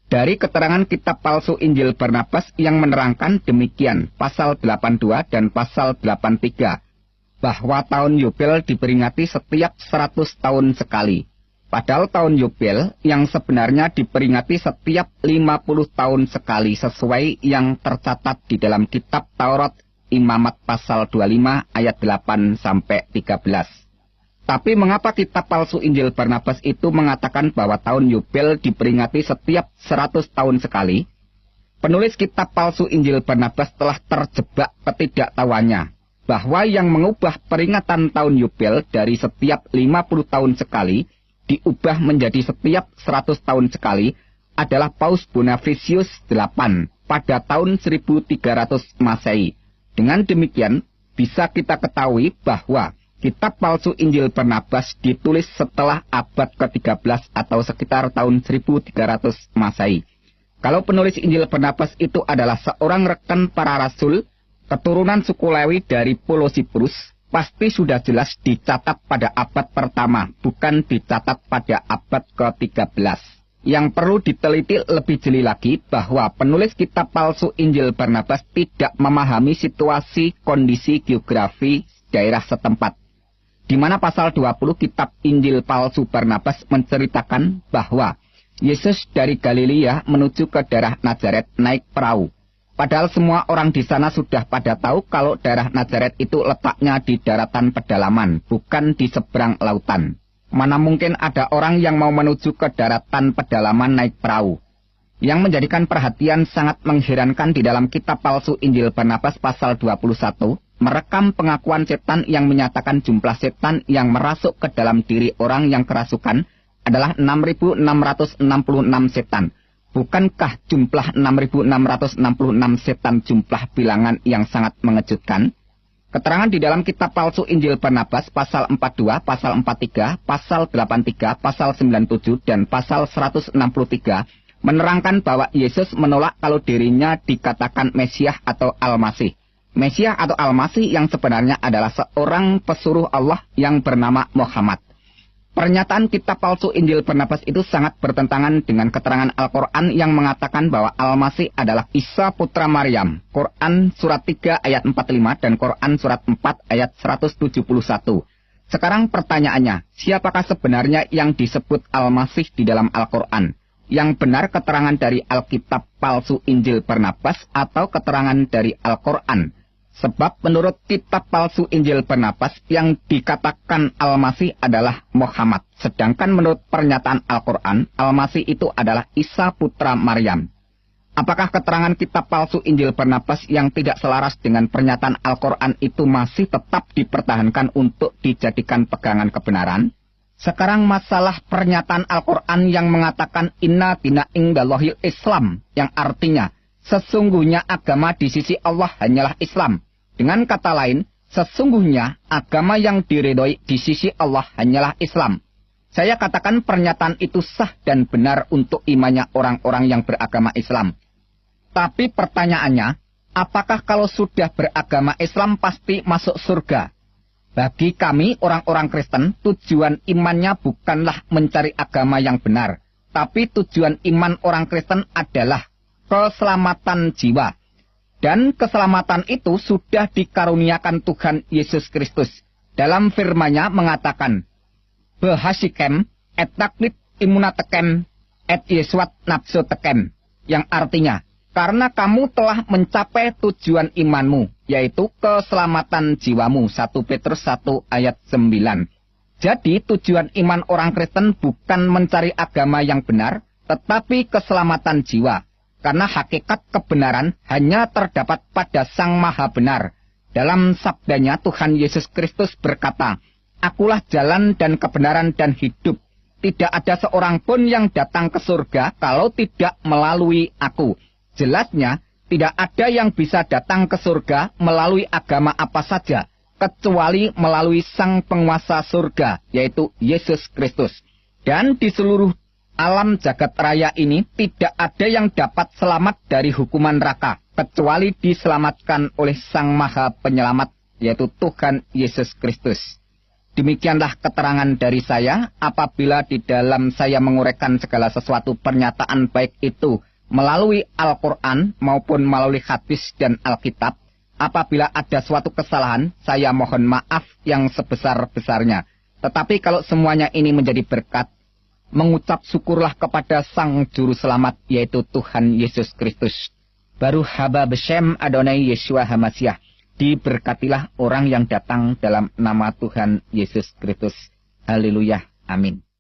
S1: Dari keterangan kitab palsu Injil Barnabas yang menerangkan demikian, pasal 82 dan pasal 83, bahwa tahun Yubel diperingati setiap 100 tahun sekali. Padahal tahun Yubel yang sebenarnya diperingati setiap 50 tahun sekali sesuai yang tercatat di dalam kitab Taurat Imamat pasal 25 ayat 8 sampai 13. Tapi mengapa kitab palsu Injil Barnabas itu mengatakan bahwa tahun Yubel diperingati setiap 100 tahun sekali? Penulis kitab palsu Injil Barnabas telah terjebak ketidaktahuannya bahwa yang mengubah peringatan tahun Yubel dari setiap 50 tahun sekali diubah menjadi setiap 100 tahun sekali adalah Paus Bonifacius VIII pada tahun 1300 Masehi. Dengan demikian, bisa kita ketahui bahwa kitab palsu Injil Barnabas ditulis setelah abad ke-13 atau sekitar tahun 1300 Masehi. Kalau penulis Injil Barnabas itu adalah seorang rekan para rasul, keturunan suku Lewi dari Pulau Siprus, pasti sudah jelas dicatat pada abad pertama, bukan dicatat pada abad ke-13. Yang perlu diteliti lebih jeli lagi bahwa penulis kitab palsu Injil Barnabas tidak memahami situasi kondisi geografi daerah setempat. Di mana pasal 20 kitab Injil palsu Barnabas menceritakan bahwa Yesus dari Galilea menuju ke daerah Nazaret naik perahu. Padahal semua orang di sana sudah pada tahu kalau daerah Nazaret itu letaknya di daratan pedalaman, bukan di seberang lautan. Mana mungkin ada orang yang mau menuju ke daratan pedalaman naik perahu. Yang menjadikan perhatian sangat mengherankan di dalam kitab palsu Injil Barnabas pasal 21, merekam pengakuan setan yang menyatakan jumlah setan yang merasuk ke dalam diri orang yang kerasukan adalah 6.666 setan. Bukankah jumlah 6.666 setan jumlah bilangan yang sangat mengejutkan? Keterangan di dalam kitab palsu Injil Barnabas pasal 42, pasal 43, pasal 83, pasal 97, dan pasal 163 menerangkan bahwa Yesus menolak kalau dirinya dikatakan Mesias atau Al-Masih. Mesias atau Al-Masih yang sebenarnya adalah seorang pesuruh Allah yang bernama Muhammad. Pernyataan kitab palsu Injil Barnabas itu sangat bertentangan dengan keterangan Al-Quran yang mengatakan bahwa Al-Masih adalah Isa putra Maryam. Quran surat 3 ayat 45 dan Quran surat 4 ayat 171. Sekarang pertanyaannya, siapakah sebenarnya yang disebut Al-Masih di dalam Al-Quran? Yang benar keterangan dari Alkitab palsu Injil Barnabas atau keterangan dari Al-Quran? Sebab menurut kitab palsu Injil Barnabas yang dikatakan Al-Masih adalah Muhammad. Sedangkan menurut pernyataan Al-Quran, Al-Masih itu adalah Isa putra Maryam. Apakah keterangan kitab palsu Injil Barnabas yang tidak selaras dengan pernyataan Al-Quran itu masih tetap dipertahankan untuk dijadikan pegangan kebenaran? Sekarang masalah pernyataan Al-Quran yang mengatakan inna dina indallahil Islam, yang artinya sesungguhnya agama di sisi Allah hanyalah Islam. Dengan kata lain, sesungguhnya agama yang diridhoi di sisi Allah hanyalah Islam. Saya katakan pernyataan itu sah dan benar untuk imannya orang-orang yang beragama Islam. Tapi pertanyaannya, apakah kalau sudah beragama Islam pasti masuk surga? Bagi kami orang-orang Kristen, tujuan imannya bukanlah mencari agama yang benar. Tapi tujuan iman orang Kristen adalah keselamatan jiwa. Dan keselamatan itu sudah dikaruniakan Tuhan Yesus Kristus. Dalam firman-Nya mengatakan, Behasikem et taklid imunatekem et Yesuat nafsu tekem. Yang artinya, karena kamu telah mencapai tujuan imanmu, yaitu keselamatan jiwamu. 1 Petrus 1 ayat 9. Jadi tujuan iman orang Kristen bukan mencari agama yang benar, tetapi keselamatan jiwa. Karena hakikat kebenaran hanya terdapat pada Sang Maha Benar. Dalam sabdanya Tuhan Yesus Kristus berkata, Akulah jalan dan kebenaran dan hidup. Tidak ada seorang pun yang datang ke surga kalau tidak melalui aku. Jelasnya, tidak ada yang bisa datang ke surga melalui agama apa saja, kecuali melalui Sang Penguasa surga, yaitu Yesus Kristus. Dan di seluruh alam jagat raya ini, tidak ada yang dapat selamat dari hukuman neraka, kecuali diselamatkan oleh Sang Maha Penyelamat, yaitu Tuhan Yesus Kristus. Demikianlah keterangan dari saya, apabila di dalam saya menguraikan segala sesuatu pernyataan baik itu, melalui Al-Quran maupun melalui hadis dan Alkitab, apabila ada suatu kesalahan, saya mohon maaf yang sebesar-besarnya. Tetapi kalau semuanya ini menjadi berkat, mengucap syukurlah kepada Sang Juru Selamat, yaitu Tuhan Yesus Kristus. Baruch haba b'shem Adonai Yeshua HaMashiach. Diberkatilah orang yang datang dalam nama Tuhan Yesus Kristus. Haleluya. Amin.